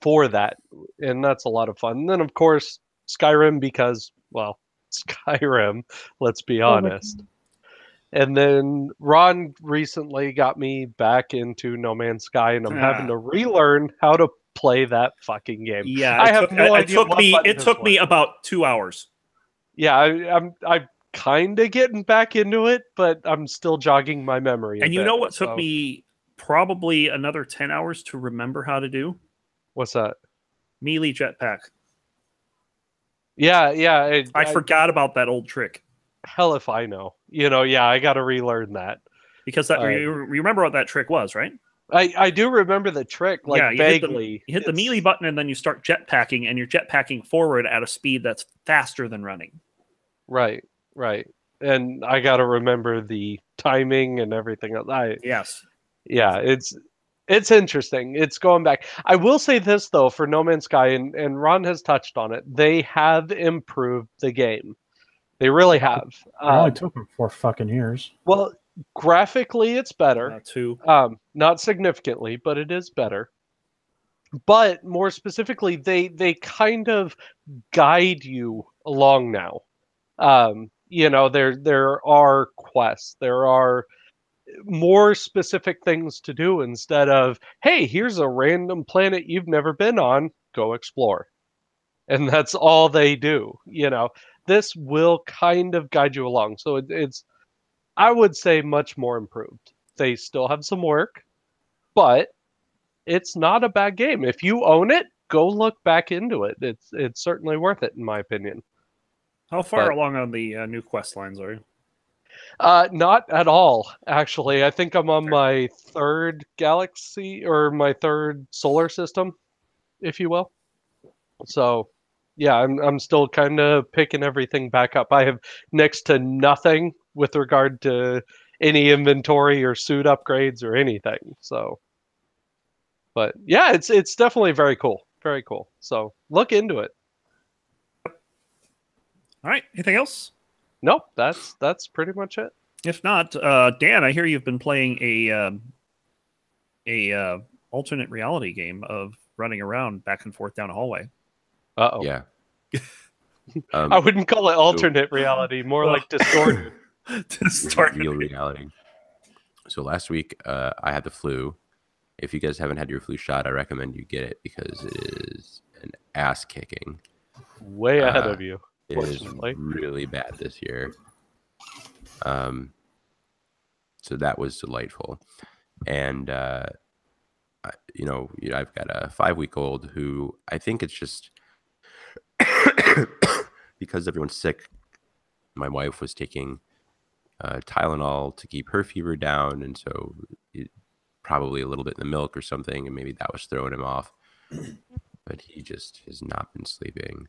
for that, and that's a lot of fun. And then, of course, Skyrim, because, well, Skyrim, let's be honest. And then Ron recently got me back into No Man's Sky, and I'm having to relearn how to play that fucking game. Yeah, I have no idea. It took me about 2 hours. Yeah, I'm kind of getting back into it, but I'm still jogging my memory. And you know what took me probably another 10 hours to remember how to do? What's that? Melee jetpack. Yeah. I forgot about that old trick. Hell if I know. I got to relearn that. Because you remember what that trick was, right? I do remember the trick, vaguely. You hit the melee button and then you start jetpacking, and you're jetpacking forward at a speed that's faster than running. Right. And I got to remember the timing and everything else. Yes. Yeah, it's interesting. It's going back. I will say this, though, for No Man's Sky, and Ron has touched on it, they have improved the game. They really have. It only took them 4 fucking years. Well, graphically, it's better. Not significantly, but it is better. But more specifically, they kind of guide you along now. There are quests. There are more specific things to do instead of, hey, here's a random planet you've never been on, go explore. And that's all they do. this will kind of guide you along. So it's, I would say, much more improved. They still have some work, but it's not a bad game. If you own it, go look back into it. It's certainly worth it, in my opinion. How far along on the new quest lines are you? Not at all, actually. I think I'm on my third galaxy, or my third solar system, if you will. So, yeah, I'm still kind of picking everything back up. I have next to nothing with regard to any inventory or suit upgrades or anything. So, but yeah, it's definitely very cool. Very cool. So look into it. All right. Anything else? Nope, that's pretty much it. If not, Dan, I hear you've been playing a alternate reality game of running around back and forth down a hallway. Uh-oh. Yeah. I wouldn't call it alternate reality, more like distorted. Distorted. Real reality. So last week, I had the flu. If you guys haven't had your flu shot, I recommend you get it because it is an ass kicking. Way ahead of you. It is really bad this year. So that was delightful. And, you know, I've got a 5-week-old who I think it's just because everyone's sick. My wife was taking Tylenol to keep her fever down. And so probably a little bit in the milk or something. And maybe that was throwing him off. But he just has not been sleeping.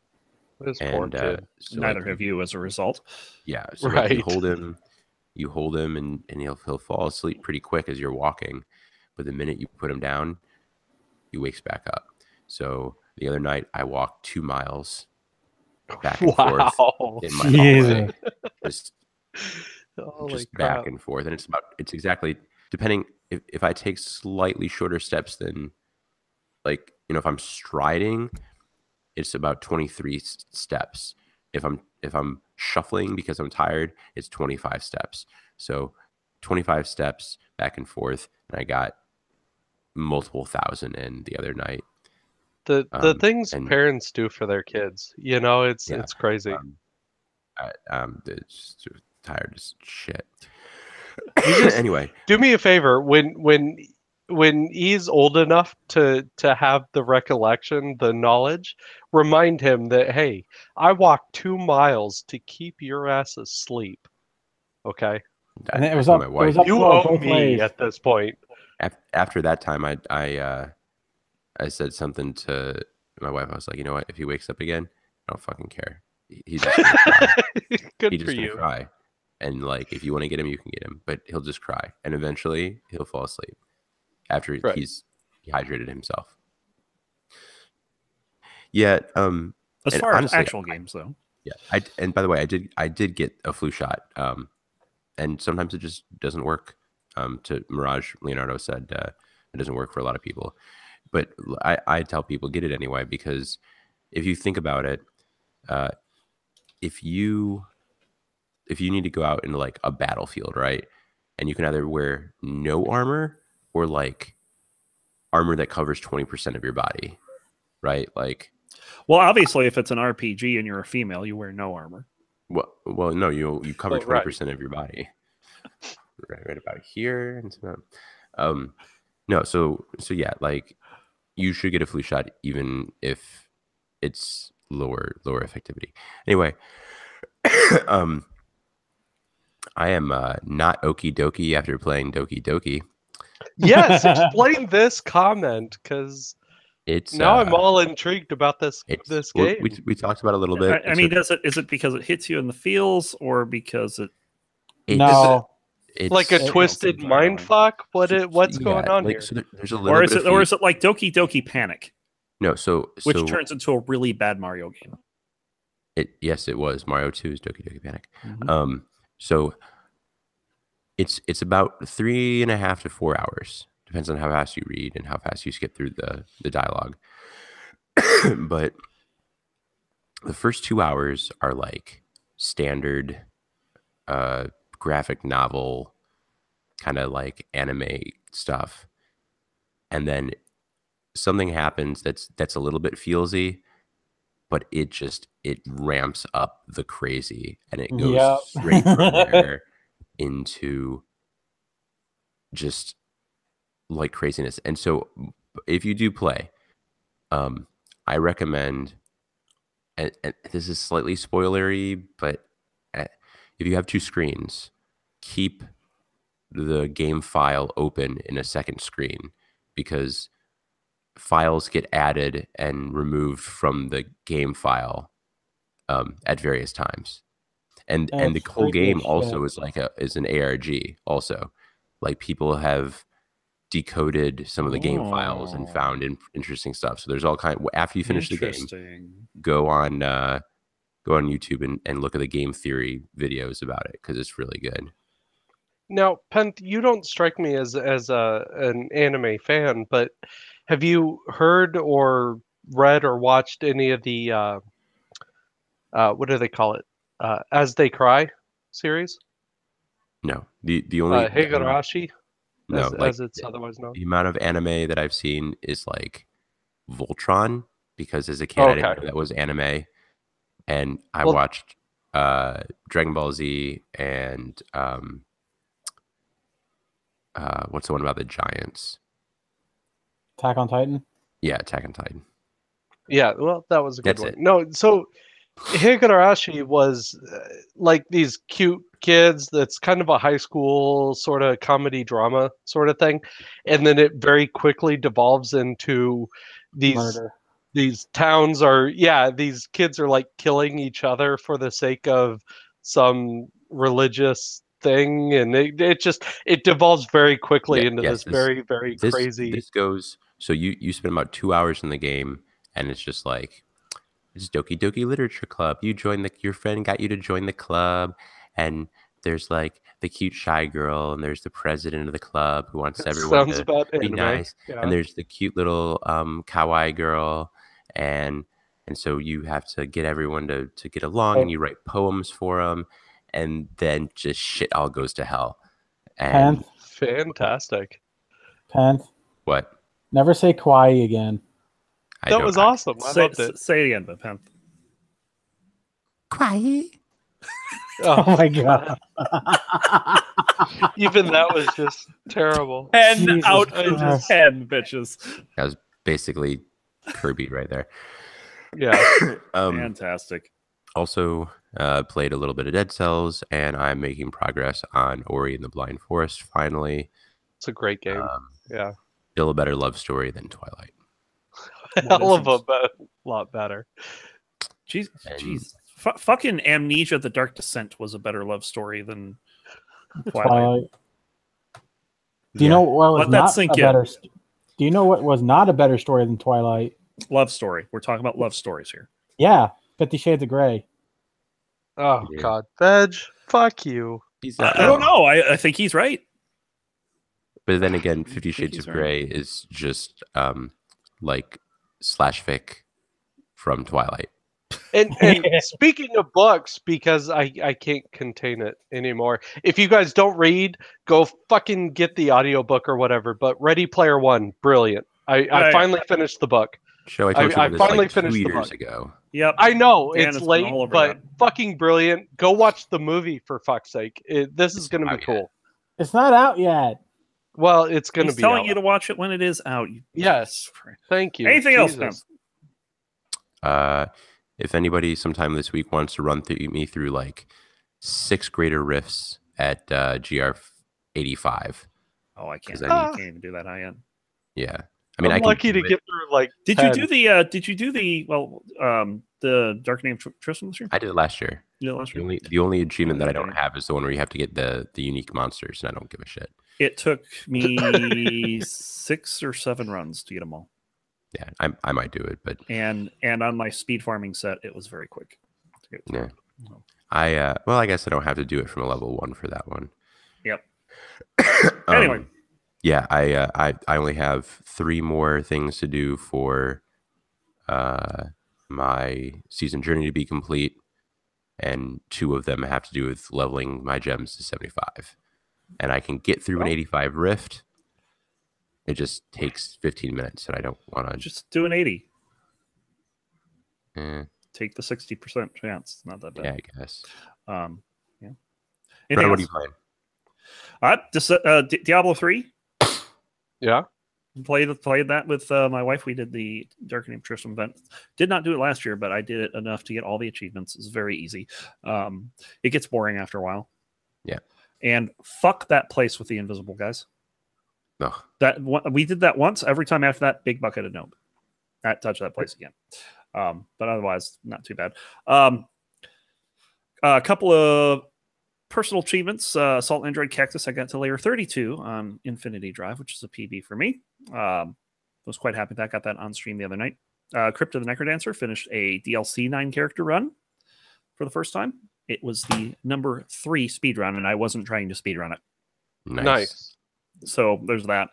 And so neither have you as a result. Yeah. So right. you hold him and he'll fall asleep pretty quick as you're walking. But the minute you put him down, he wakes back up. So the other night I walked 2 miles back and forth in my hallway. Just back and forth. And it's exactly, depending, if I take slightly shorter steps than, like, you know, if I'm striding, it's about 23 steps. If I'm shuffling because I'm tired, it's 25 steps. So 25 steps back and forth, and I got multiple thousand in the other night. The things parents do for their kids, you know, it's crazy. It's just tired as shit. Anyway, do me a favor, when he's old enough to have the recollection, the knowledge, remind him that, hey, I walked 2 miles to keep your ass asleep. Okay. And it was up. My wife. You owe me at this point. After that time, I said something to my wife. I was like, you know what? If he wakes up again, I don't fucking care. He's just gonna cry. Good for you. Cry. And like, if you want to get him, you can get him. But he'll just cry, and eventually he'll fall asleep after he's dehydrated himself. Yeah. As far as actual games, though. Yeah. And by the way, I did get a flu shot. And sometimes it just doesn't work. To Mirage, Leonardo said it doesn't work for a lot of people. But I tell people, get it anyway, because if you think about it, if you need to go out into like a battlefield, right, and you can either wear no armor or like armor that covers 20% of your body, right? Like, well, obviously, if it's an RPG and you're a female, you wear no armor. Well, no, you cover 20% of your body, right about here, and so no, so yeah, like, you should get a flu shot even if it's lower effectivity. Anyway, I am not okie dokie after playing Doki Doki. Yes, explain this comment, because I'm all intrigued about this game. We talked about it a little bit. I mean, is it because it hits you in the feels, or because it's like a twisted mind fuck? What's going on here? So there's a little or is it like Doki Doki Panic? No, which turns into a really bad Mario game. Yes, it was Mario 2's Doki Doki Panic. Mm-hmm. So it's about 3.5 to 4 hours. Depends on how fast you read and how fast you skip through the dialogue. But the first 2 hours are like standard graphic novel, kind of like anime stuff. And then something happens that's a little bit feelsy, but it ramps up the crazy, and it goes Yep. straight from there into just like craziness. And so if you do play, I recommend, and this is slightly spoilery, but if you have 2 screens, keep the game file open in a second screen, because files get added and removed from the game file at various times, and the whole game also is an ARG also. Like, people have decoded some of the game files and found interesting stuff. So there's all kind. After you finish the game, go on YouTube and look at the game theory videos about it, because it's really good. Now, Pent, you don't strike me as an anime fan, but have you heard or read or watched any of the what do they call it? As They Cry series? No, the only Higurashi, no, as it's otherwise known. The amount of anime that I've seen is like Voltron, because as a kid I didn't know that was anime, and I watched Dragon Ball Z and what's the one about the giants? Attack on Titan? Yeah, Attack on Titan. Yeah, well, that was a good one. It. No, so Higurashi was like these cute kids that's kind of a high school sort of comedy drama sort of thing. And then it very quickly devolves into these towns are, these kids are like killing each other for the sake of some religious thing, and it devolves very quickly into this very, very crazy. This goes, so you spend about 2 hours in the game, and it's just like, it's Doki Doki Literature Club. You join your friend got you to join the club, and there's like the cute shy girl, and there's the president of the club who wants everyone to be nice, and there's the cute little kawaii girl, and so you have to get everyone to get along, and you write poems for them, and then just shit all goes to hell. And fantastic. Pent. What? Never say kawaii again. That was awesome. I loved it. Say it again, Pent. Kawaii. Oh my god. Even that was just terrible. 10 out of 10, bitches. That was basically Kirby right there. Yeah. Fantastic. Also played a little bit of Dead Cells, and I'm making progress on Ori and the Blind Forest finally. It's a great game. Yeah. Still a better love story than Twilight. Hell of a lot better. Jeez. Fucking Amnesia: The Dark Descent was a better love story than Twilight. Do you know what was not a in. better? Do you know what was not a better story than Twilight? Love story. We're talking about love stories here. Yeah, 50 Shades of Grey. Oh God, Veg, fuck you. I don't know. I think he's right. But then again, 50 Shades of Grey is just like slash fic from Twilight. And speaking of books, because I can't contain it anymore. If you guys don't read, go fucking get the audiobook or whatever. But Ready Player One, brilliant. I finally finished the book. Show I finally like finished 2 the years book. ago. Yep. I know Dan it's late, but fucking brilliant. Go watch the movie for fuck's sake. This is going to be cool. It's not out yet. Well, it's going to be telling out. you to watch it when it is out. Yes. Thank you. Anything else, Ben? If anybody sometime this week wants to run me through like 6 greater riffs at GR85. Oh, I can't. I can't even do that high end. Yeah. I mean, I'm lucky to get through like. Did 10. you do the the Dark Name Tristan this year? I did it last year. You did it last year? The only achievement that I don't have is the one where you have to get the unique monsters, and I don't give a shit. It took me 6 or 7 runs to get them all. Yeah, I might do it, but and on my speed farming set, it was very quick. Yeah, I guess I don't have to do it from a level 1 for that one. Yep. Anyway. Yeah, I only have 3 more things to do for my season journey to be complete, and 2 of them have to do with leveling my gems to 75. And I can get through an 85 rift. It just takes 15 minutes, and I don't want to just do an 80. take the 60% chance. It's not that bad. Yeah, I guess. Yeah. Brad, what are you playing? Diablo 3. Yeah. Played that with my wife. We did the Darkening Tristram event. Did not do it last year, but I did it enough to get all the achievements. It's very easy. It gets boring after a while. Yeah. And fuck that place with the invisible guys. No. We did that once. Every time after that, big bucket of nope. Not touch that place again. But otherwise, not too bad. A couple of personal achievements. Assault Android Cactus. I got to layer 32 on Infinity Drive, which is a PB for me. Was quite happy that. Got that on stream the other night. Crypt of the Necrodancer finished a DLC 9-character run for the first time. It was the number 3 speed run, and I wasn't trying to speed run it. Nice. So there's that.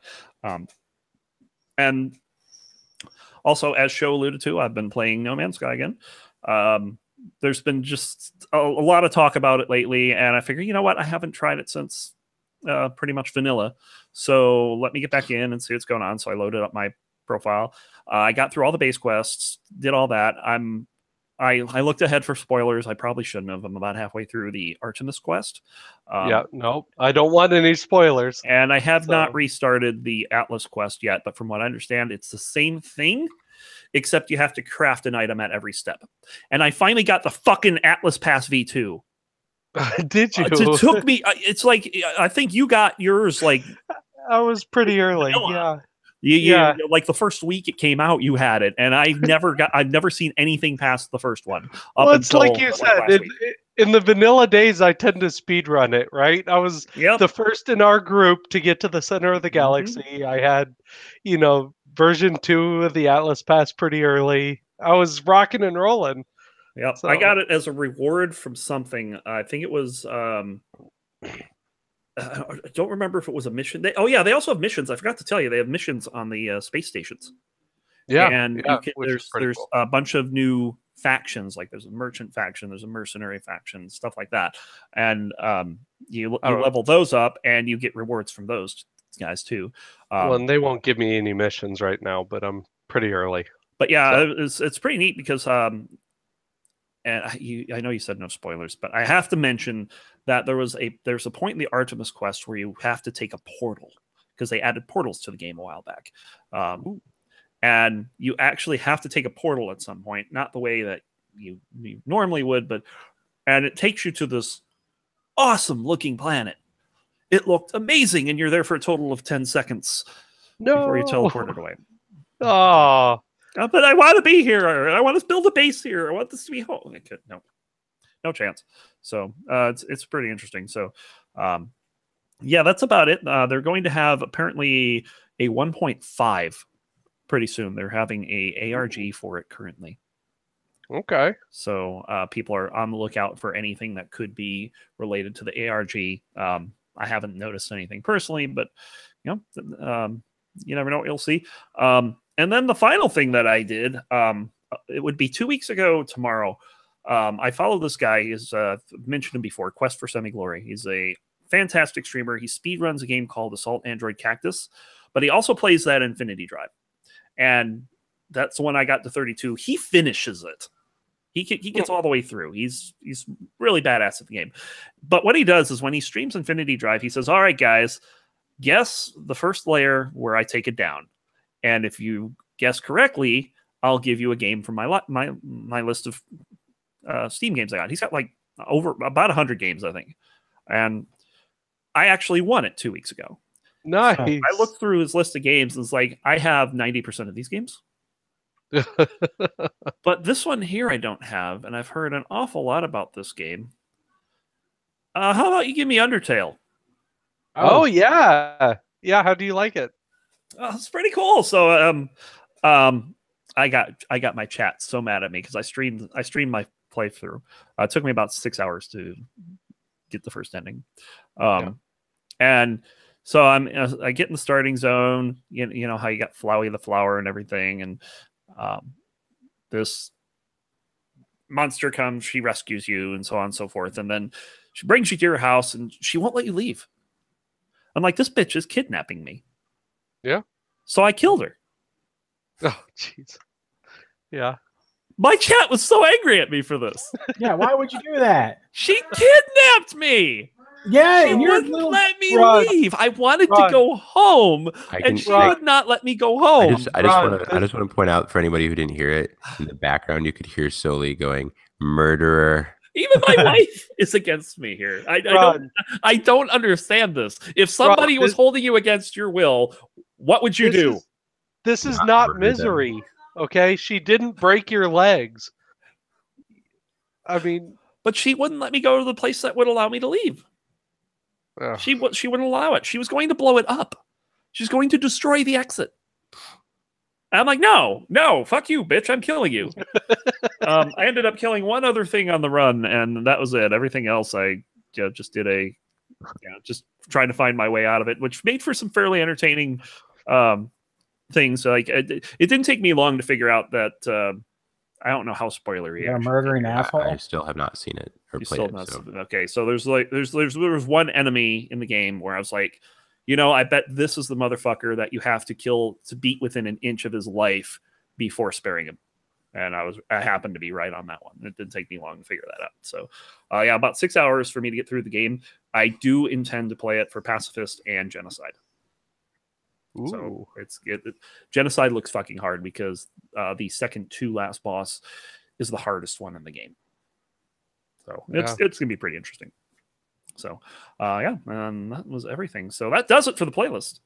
And also, as Show alluded to, I've been playing No Man's Sky again. There's been just a lot of talk about it lately, and I figure, you know what? I haven't tried it since pretty much vanilla. So let me get back in and see what's going on. So I loaded up my profile. I got through all the base quests, did all that. I looked ahead for spoilers. I probably shouldn't have. I'm about halfway through the Artemis quest. No, I don't want any spoilers. And I have not restarted the Atlas quest yet, but from what I understand, it's the same thing, except you have to craft an item at every step. And I finally got the fucking Atlas Pass V2. Did you? It took me, it's like, I think you got yours like... I was pretty early, yeah. Yeah, like the first week it came out, you had it, and I've never seen anything past the first one. Well, it's like you said, in the vanilla days, I tend to speed run it. Right, I was the first in our group to get to the center of the galaxy. I had, version 2 of the Atlas Pass pretty early. I was rocking and rolling. Yep, so I got it as a reward from something. I think it was. I don't remember if it was a mission. They also have missions. I forgot to tell you, they have missions on the space stations. Yeah, and there's cool. A bunch of new factions. Like there's a merchant faction, there's a mercenary faction, stuff like that. And you level those up, and you get rewards from those guys too. Well, and they won't give me any missions right now, but I'm pretty early. But yeah, it's pretty neat because and I know you said no spoilers, but I have to mention that there's a point in the Artemis quest where you have to take a portal because they added portals to the game a while back. And you actually have to take a portal at some point, not the way that you normally would, and it takes you to this awesome looking planet. It looked amazing, and you're there for a total of 10 seconds before you teleported away. Oh. But I want to be here. I want to build a base here. I want this to be home. No chance. So it's pretty interesting. So yeah, that's about it. They're going to have apparently a 1.5 pretty soon. They're having a ARG for it currently. Okay. So people are on the lookout for anything that could be related to the ARG. I haven't noticed anything personally, but you never know what you'll see. And then the final thing that I did, it would be 2 weeks ago tomorrow. I follow this guy. He's mentioned him before, Quest for Semi-Glory. He's a fantastic streamer. He speedruns a game called Assault Android Cactus, but he also plays that Infinity Drive. And that's when I got to 32. He finishes it. He gets all the way through. He's really badass at the game. But what he does is when he streams Infinity Drive, he says, all right, guys, guess the first layer where I take it down. And if you guess correctly, I'll give you a game from my list of Steam games I got. He's got like about 100 games, I think. And I actually won it 2 weeks ago. Nice. So I looked through his list of games and it's like, I have 90% of these games. But this one here I don't have, and I've heard an awful lot about this game. How about you give me Undertale? Oh yeah. Yeah, how do you like it? It's pretty cool. So I got my chat so mad at me because I streamed my playthrough. It took me about 6 hours to get the first ending. And so I get in the starting zone. You know how you got Flowey the flower and everything, and this monster comes, she rescues you, and so on and so forth, and then she brings you to your house, and she won't let you leave. I'm like, this bitch is kidnapping me. Yeah. So I killed her. Oh, jeez. Yeah. My chat was so angry at me for this. Yeah, why would you do that? She kidnapped me. Yeah, She and you're wouldn't little. let me Run. leave. I wanted to Run. go home, and she I would not let me go home. just want to point out for anybody who didn't hear it, in the background you could hear Soli going, "Murderer." Even my wife is against me here. I don't understand this. If somebody was holding you against your will, what would you do? This is Not not murder misery. Okay, she didn't break your legs. I mean, But she wouldn't let me go to the place that would allow me to leave. ugh. She wouldn't allow it. She was going to blow it up. She's going to destroy the exit. I'm like, no, fuck you, bitch. I'm killing you. I ended up killing one other thing on the run, and that was it. Everything else, I just did just trying to find my way out of it, which made for some fairly entertaining things. Like it didn't take me long to figure out that I don't know how spoilery. You're a murdering asshole. I still have not seen it or played it. So. Okay, so there was one enemy in the game where I was like, I bet this is the motherfucker that you have to kill to beat within an inch of his life before sparing him. And I happened to be right on that one. It didn't take me long to figure that out. So, about 6 hours for me to get through the game. I do intend to play it for Pacifist and Genocide. Ooh. So Genocide looks fucking hard because the second to last boss is the hardest one in the game. So it's gonna be pretty interesting. So and that was everything. So that does it for the playlist.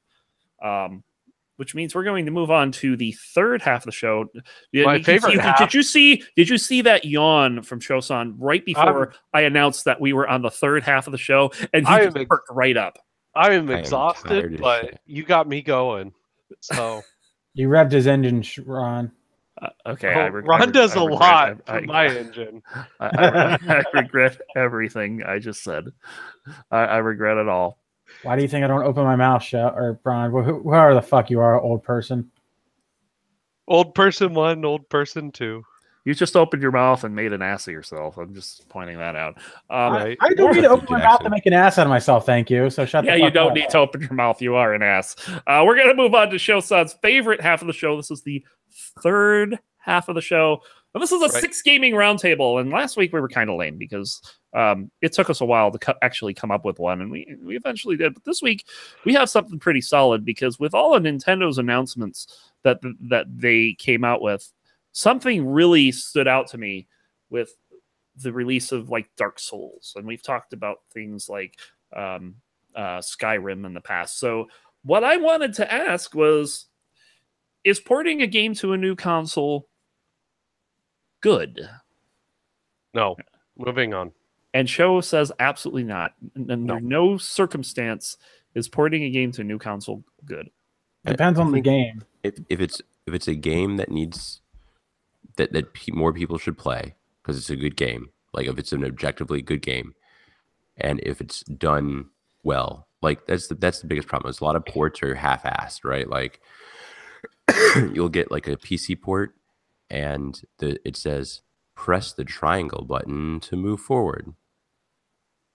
Which means we're going to move on to the third half of the show. My favorite half. Did you see that yawn from Shosan right before I announced that we were on the third half of the show, and he just perked right up. I am exhausted, but you got me going. So you revved his engine, Ron. Okay, Ron does a lot for my engine. I regret everything I just said. I regret it all. Why do you think I don't open my mouth shut? Or Ron, whoever the fuck you are, old person. Old person 1, old person 2. You just opened your mouth and made an ass of yourself. I'm just pointing that out. I don't need to open my mouth to make an ass out of myself, thank you. So shut the fuck up. Yeah, you don't need to open your mouth. You are an ass. We're going to move on to Shosan's favorite half of the show. This is the third half of the show. And this is a 6 gaming roundtable. And last week we were kind of lame because it took us a while to actually come up with one. And we eventually did. But this week we have something pretty solid because with all of Nintendo's announcements that they came out with, something really stood out to me with the release of like Dark Souls. And we've talked about things like Skyrim in the past. So what I wanted to ask was, is porting a game to a new console good? No. Moving on. And Show says absolutely not. Under no circumstance is porting a game to a new console good. Depends on the game. If it's a game that needs that more people should play because it's a good game, like if it's an objectively good game, and if it's done well, like that's the biggest problem. Is a lot of ports are half-assed, right? Like you'll get like a PC port, and it says press the triangle button to move forward.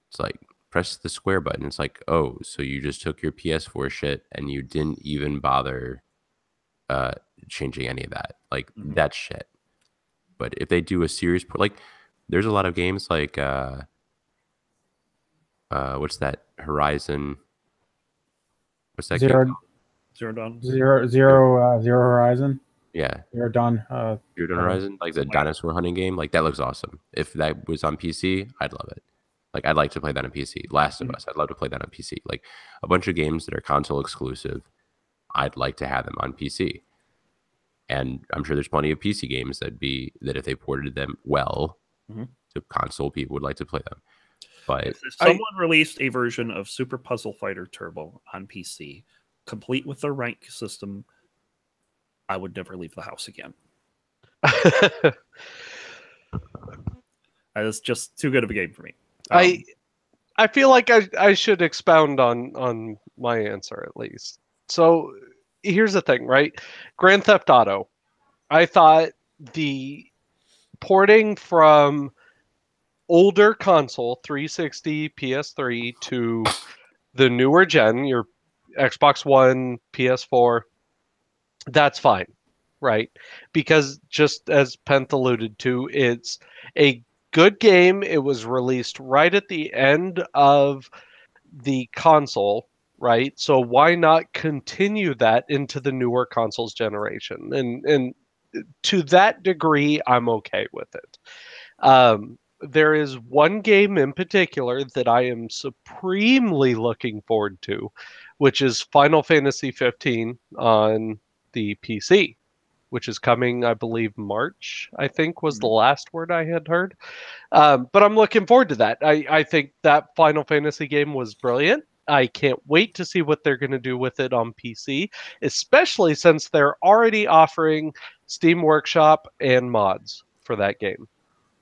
It's like press the square button. It's like, oh, so you just took your PS4 shit and you didn't even bother changing any of that. Like that's shit. But if they do a serious port, like there's a lot of games like what's that Horizon? What's that game? Zero Dawn. Zero Horizon. Yeah. Zero Dawn. Zero Dawn Horizon, like the dinosaur hunting game. Like that looks awesome. If that was on PC, I'd love it. Like I'd like to play that on PC. Last of Us, I'd love to play that on PC. Like a bunch of games that are console exclusive, I'd like to have them on PC. And I'm sure there's plenty of PC games that if they ported them well to console, people would like to play them. But if someone released a version of Super Puzzle Fighter Turbo on PC, complete with their rank system, I would never leave the house again. It's just too good of a game for me. I feel like I should expound on my answer at least. So here's the thing, right? Grand Theft Auto. I thought the porting from older console 360, PS3 to the newer gen, your Xbox One, PS4, that's fine, right? Because just as Penth alluded to, it's a good game. It was released right at the end of the console, right? So why not continue that into the newer consoles generation? And to that degree, I'm okay with it. There is one game in particular that I am supremely looking forward to, which is Final Fantasy 15 on the PC, which is coming, I believe, March, I think was the last word I had heard. But I'm looking forward to that. I think that Final Fantasy game was brilliant. I can't wait to see what they're going to do with it on PC, especially since they're already offering Steam Workshop and mods for that game.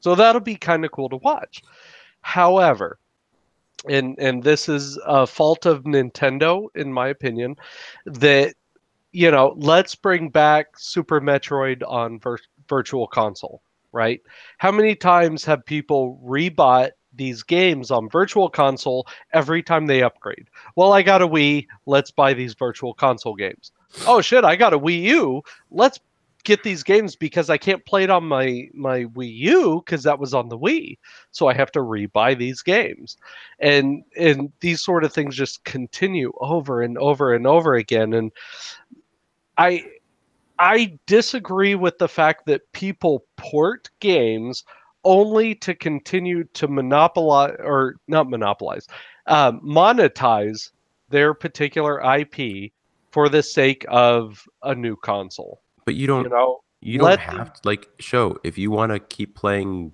So that'll be kind of cool to watch. However, and this is a fault of Nintendo, in my opinion, that, you know, let's bring back Super Metroid on Virtual Console, right? How many times have people rebought these games on Virtual Console every time they upgrade? Well, I got a Wii, let's buy these Virtual Console games. Oh shit, I got a Wii U, let's get these games because I can't play it on my Wii U because that was on the Wii. So I have to rebuy these games. And these sort of things just continue over and over and over again. And I disagree with the fact that people port games only to continue to monetize their particular IP for the sake of a new console. But you don't have to, like, if you want to keep playing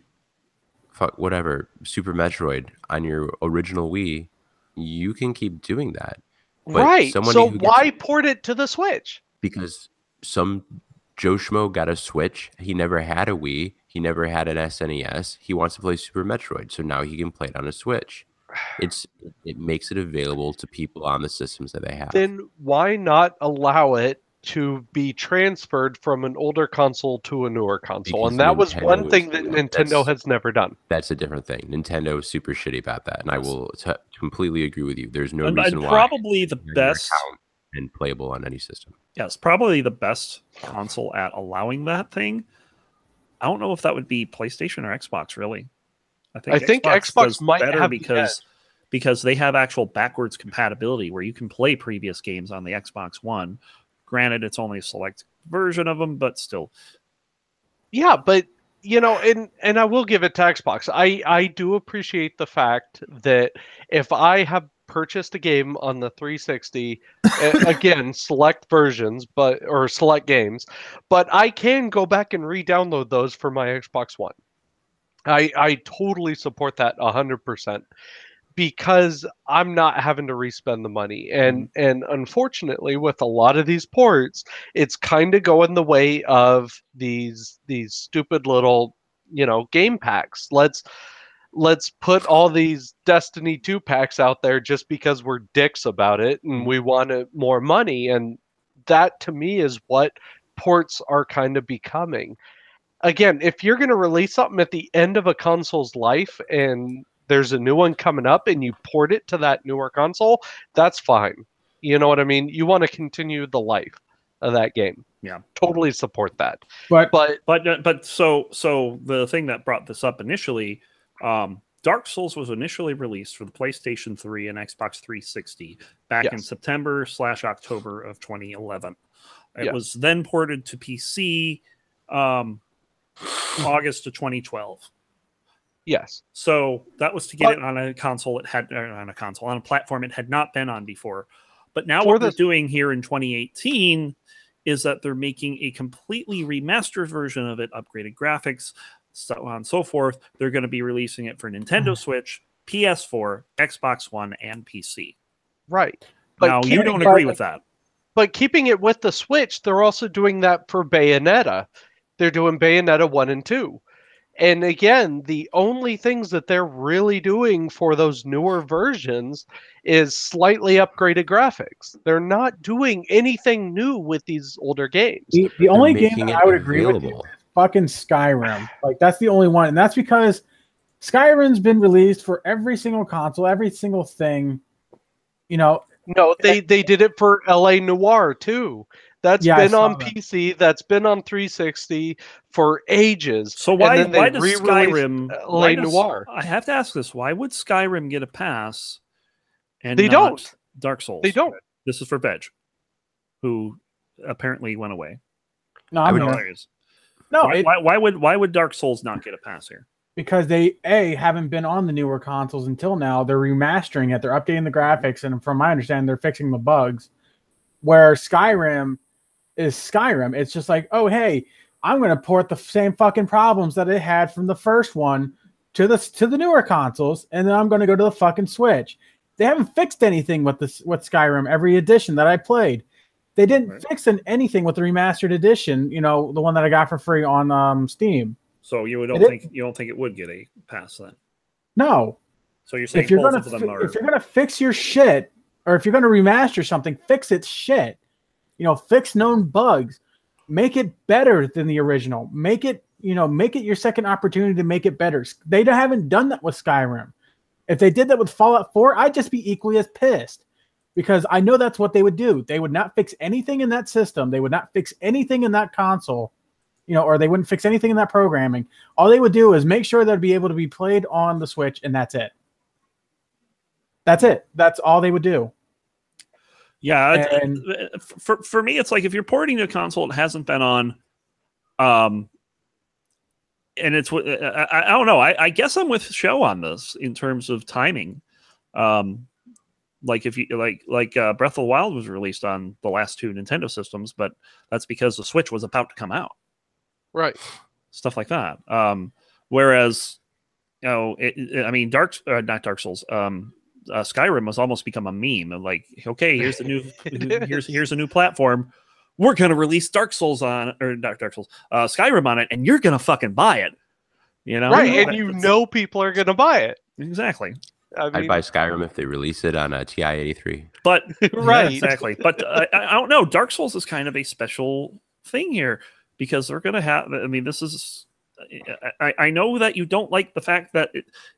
whatever Super Metroid on your original Wii, you can keep doing that. But right. So why port it to the Switch? Because some Joe Schmo got a Switch. He never had a Wii. He never had an SNES. He wants to play Super Metroid, so now he can play it on a Switch. It makes it available to people on the systems that they have. Then why not allow it to be transferred from an older console to a newer console? Because and that was one thing that Nintendo has never done. That's a different thing. Nintendo is super shitty about that, and I will completely agree with you. There's no reason why. Probably the best and playable on any system. Yes, probably the best console at allowing that thing. I don't know if that would be PlayStation or Xbox, really. I think Xbox might better have because they have actual backwards compatibility where you can play previous games on the Xbox One. Granted, it's only a select version of them, but still. Yeah, but you know, and I will give it to Xbox. I do appreciate the fact that if I have purchased a game on the 360, again, select versions, or select games, but I can go back and re-download those for my Xbox One. I totally support that 100%. Because I'm not having to respend the money. And unfortunately, with a lot of these ports, it's kind of going the way of these stupid little, game packs. Let's put all these Destiny 2 packs out there just because we're dicks about it and we want more money. And that, to me, is what ports are kind of becoming. Again, if you're going to release something at the end of a console's life and there's a new one coming up and you port it to that newer console, that's fine. You know what I mean? You want to continue the life of that game. Yeah. Totally support that. But so the thing that brought this up initially, Dark Souls was initially released for the PlayStation 3 and Xbox 360 back in September/October of 2011. It was then ported to PC August of 2012. Yes. So that was to get it on a console on a platform it had not been on before. But now what they're doing here in 2018 is that they're making a completely remastered version of it, upgraded graphics, so on and so forth. They're going to be releasing it for Nintendo Switch, PS4, Xbox One, and PC. Right. But now you don't agree with that. But keeping it with the Switch, they're also doing that for Bayonetta. They're doing Bayonetta 1 and 2. And again, the only things that they're really doing for those newer versions is slightly upgraded graphics. They're not doing anything new with these older games. The only game that I would agree with you is fucking Skyrim. Like, that's the only one. And that's because Skyrim's been released for every single console, every single thing. No, they did it for LA Noire too. That's Yeah, I been saw on that. PC. That's been on 360 for ages. So And why then they does re-released Skyrim? LA Noire. I have to ask this? Why would Skyrim get a pass and They not don't. Dark Souls? They don't. This is for Veg, who apparently went away. No, I'm would- here. Hilarious. No, Why would Dark Souls not get a pass here? because they haven't been on the newer consoles until now. They're remastering it. They're updating the graphics, and from my understanding, they're fixing the bugs. Where Skyrim is Skyrim, it's just like, oh hey, I'm going to port the same fucking problems that it had from the first one to the newer consoles, and then I'm going to go to the fucking Switch. They haven't fixed anything with Skyrim. Every edition that I played, they didn't fix anything with the remastered edition. You know, the one that I got for free on Steam. So you don't think it would get a pass then? No. So you're saying If you're both gonna of them are... if you're gonna fix your shit, or if you're gonna remaster something, fix its shit. You know, fix known bugs, make it better than the original. Make it your second opportunity to make it better. They haven't done that with Skyrim. If they did that with Fallout 4, I'd just be equally as pissed, because I know that's what they would do. They would not fix anything in that system. They would not fix anything in that console, or they wouldn't fix anything in that programming. All they would do is make sure that it'd be able to be played on the Switch, and that's it. That's it. That's all they would do. Yeah, for me, it's like if you're porting to a console it hasn't been on, and it's I don't know. I guess I'm with Show on this in terms of timing. Like if you like Breath of the Wild was released on the last two Nintendo systems, but that's because the Switch was about to come out. Right. Stuff like that. Whereas, I mean, not Dark Souls. Skyrim has almost become a meme of like, okay, here's the new here's a new platform. We're gonna release Dark Souls on, or not Dark Souls, Skyrim on it, and you're gonna fucking buy it. Right, and people are gonna buy it. Exactly. I'd buy Skyrim if they release it on a TI-83. But right, yeah, exactly. But I don't know. Dark Souls is kind of a special thing here because they're gonna have. I mean, this is. I know that you don't like the fact that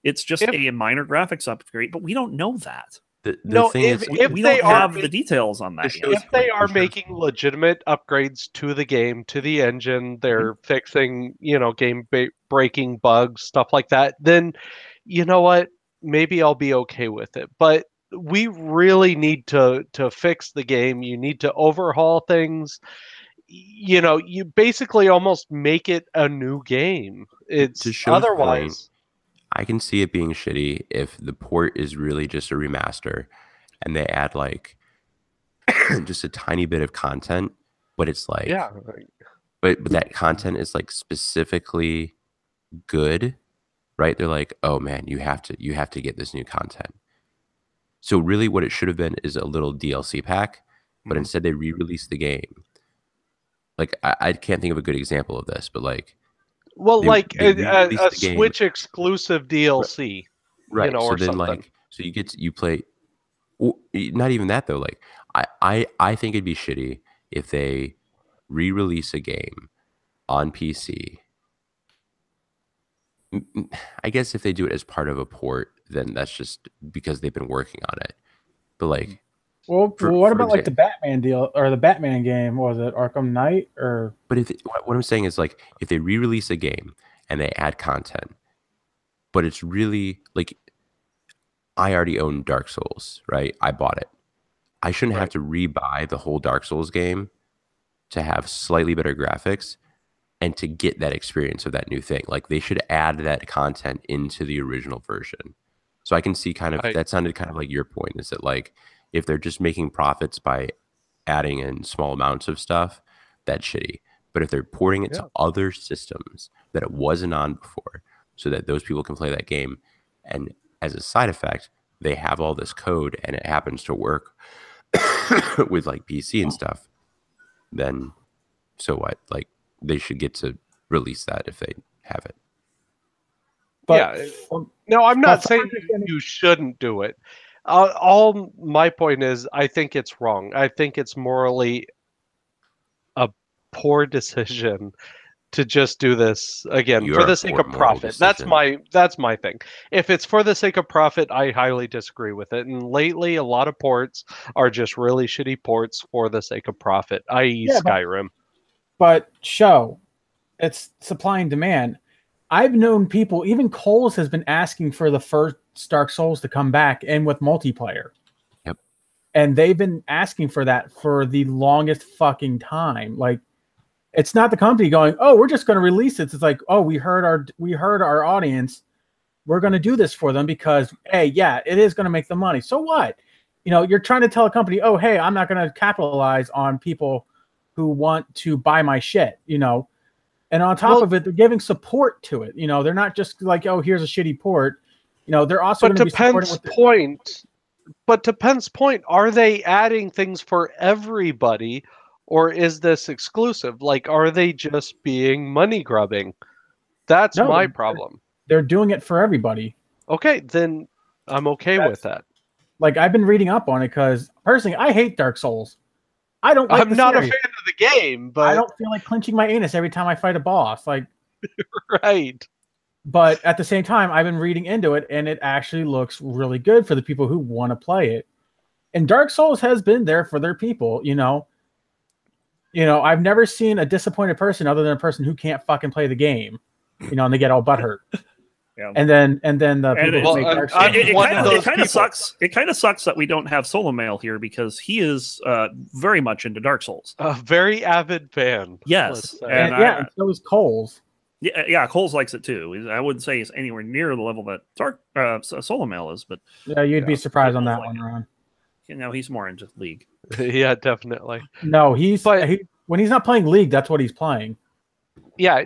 it's just a minor graphics upgrade, but we don't know that. The thing if we they don't have are the details on that yet. If they are making legitimate upgrades to the game, to the engine, they're fixing, game breaking bugs, stuff like that, then you know what? Maybe I'll be okay with it. But we really need to fix the game. You need to overhaul things. You basically almost make it a new game. It's to show otherwise. Point, I can see it being shitty if the port is really just a remaster and they add like just a tiny bit of content, but it's like, but that content is like specifically good, right? They're like, oh man, you have to get this new content. So really what it should have been is a little DLC pack, but instead they re-released the game. Like I can't think of a good example of this, but like, well, a Switch exclusive DLC, right? Or so then, something. So you play. Not even that though. Like, I think it'd be shitty if they re-release a game on PC. I guess if they do it as part of a port, then that's just because they've been working on it. But like. Well, what about like the Batman deal or the Batman game? What was it Arkham Knight or? But what I'm saying is like if they re-release a game and they add content, but it's really like I already own Dark Souls, right? I bought it. I shouldn't have to re-buy the whole Dark Souls game to have slightly better graphics and to get that experience of that new thing. Like they should add that content into the original version. So I can see that sounded kind of like your point, is that like if they're just making profits by adding in small amounts of stuff, that's shitty. But if they're porting it to other systems that it wasn't on before so that those people can play that game, and as a side effect, they have all this code and it happens to work with like PC and stuff, then so what? Like they should get to release that if they have it. But, no, I'm not saying you shouldn't do it. All my point is, I think it's wrong. I think it's morally a poor decision to just do this again You for are the sake for of moral profit. That's decision. my thing. If it's for the sake of profit, I highly disagree with it. And lately, a lot of ports are just really shitty ports for the sake of profit, i.e., Yeah, Skyrim. but it's supply and demand. I've known people, even Coles has been asking for the first Dark Souls to come back and with multiplayer. Yep. And they've been asking for that for the longest fucking time. Like, it's not the company going, "Oh, we're just going to release it." It's like, "Oh, we heard our audience. We're going to do this for them because, hey, yeah, it is going to make them money. So what? You're trying to tell a company, "Oh, hey, I'm not going to capitalize on people who want to buy my shit." And on top of it, they're giving support to it. They're not just like, "Oh, here's a shitty port." They're also going to be supporting with But to Penn's point, are they adding things for everybody, or is this exclusive? Like, are they just being money grubbing? That's No, my problem. They're doing it for everybody. Okay, then I'm okay with that. Like, I've been reading up on it because personally, I hate Dark Souls. I don't like I'm not a fan of the game, but I don't feel like clenching my anus every time I fight a boss. Like, right. But at the same time, I've been reading into it, and it actually looks really good for the people who want to play it. And Dark Souls has been there for their people. I've never seen a disappointed person other than a person who can't fucking play the game. And they get all butthurt. Yeah. And then the people who make Dark Souls. It kind of sucks. It kind of sucks that we don't have Solo Mail here because he is very much into Dark Souls. A very avid fan. Yes, and so is Coles. Yeah, Coles likes it too. I wouldn't say he's anywhere near the level that Solo Mail is, but yeah, you'd be surprised on that one, Ron. He's more into League. Yeah, definitely. No, when he's not playing League, that's what he's playing. Yeah.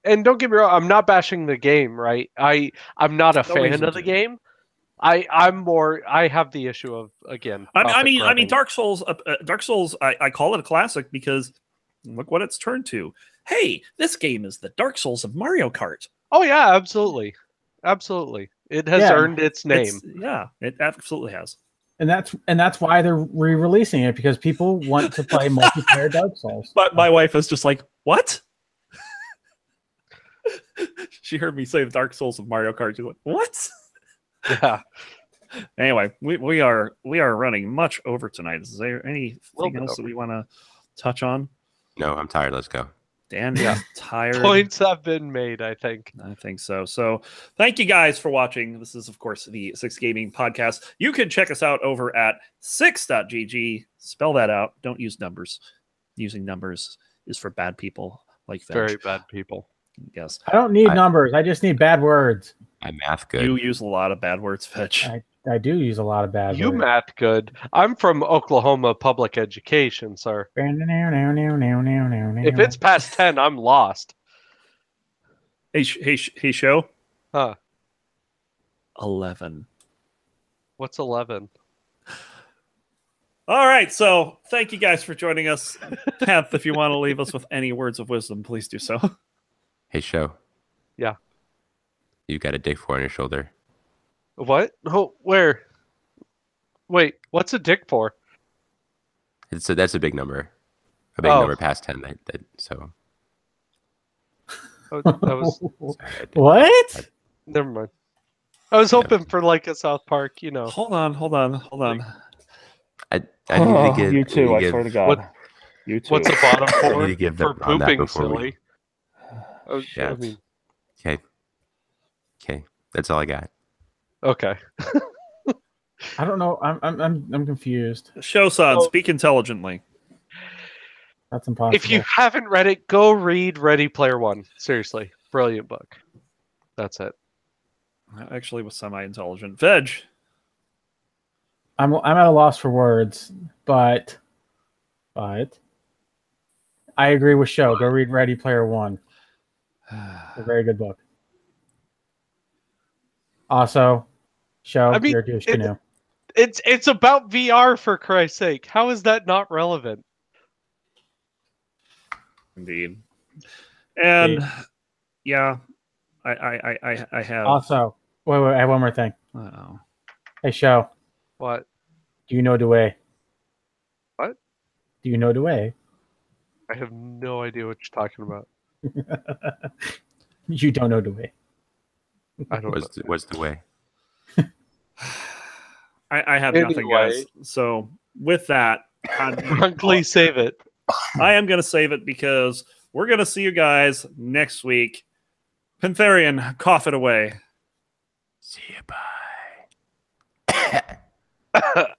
And don't get me wrong, I'm not bashing the game, right? I'm not a fan of the game. I have the issue of, again, I mean Dark Souls. I call it a classic because look what it's turned to. Hey, this game is the Dark Souls of Mario Kart. Oh yeah, absolutely. It has earned its name. It absolutely has. And that's why they're re-releasing it, because people want to play multiplayer Dark Souls. But my wife is just like, what? She heard me say the Dark Souls of Mario Kart. She's like, what? Yeah. Anyway, we are running much over tonight. Is there anything else that we want to touch on? No, I'm tired. Let's go. Dan is tired. Points have been made, I think. I think so. So thank you guys for watching. This is, of course, the Six Gaming Podcast. You can check us out over at 6.gg. Spell that out. Don't use numbers. Using numbers is for bad people like that. Very bad people. Yes. I don't need numbers. I just need bad words. I'm math good. You use a lot of bad words, Fetch. I do use a lot of bad words. You math good. I'm from Oklahoma public education, sir. If it's past 10, I'm lost. Hey, show. Huh. 11. What's 11? All right, so thank you guys for joining us. Pep, if you want to leave us with any words of wisdom, please do so. Hey, show. Yeah. You got a dick for on your shoulder. What? Oh, where? Wait, what's a dick for? That's a big number. A big number past 10. So. Oh, that was what? Never mind. I was hoping for like a South Park, Hold on. I need to give you too. I swear to God. You too. What's the bottom for? to give for on that pooping before silly? Yeah. Okay. That's all I got. Okay. I don't know. I'm confused. Show-san, speak intelligently. That's impossible. If you haven't read it, go read Ready Player One. Seriously, brilliant book. That's it. I actually was semi-intelligent. Veg. I'm at a loss for words, but I agree with Show. Go read Ready Player One. A very good book. Also, Show, you're a douche canoe. It's about VR, for Christ's sake. How is that not relevant? Indeed. And yeah, I have. Also, wait, I have one more thing. Uh-oh. Hey, Show. What? Do you know Dway? What? Do you know Dway? I have no idea what you're talking about. You don't know the way. I don't know. What's the way? I have nothing, guys. So with that, Drunkly save it. I am going to save it because we're going to see you guys next week. Pantherian, cough it away. See you. Bye.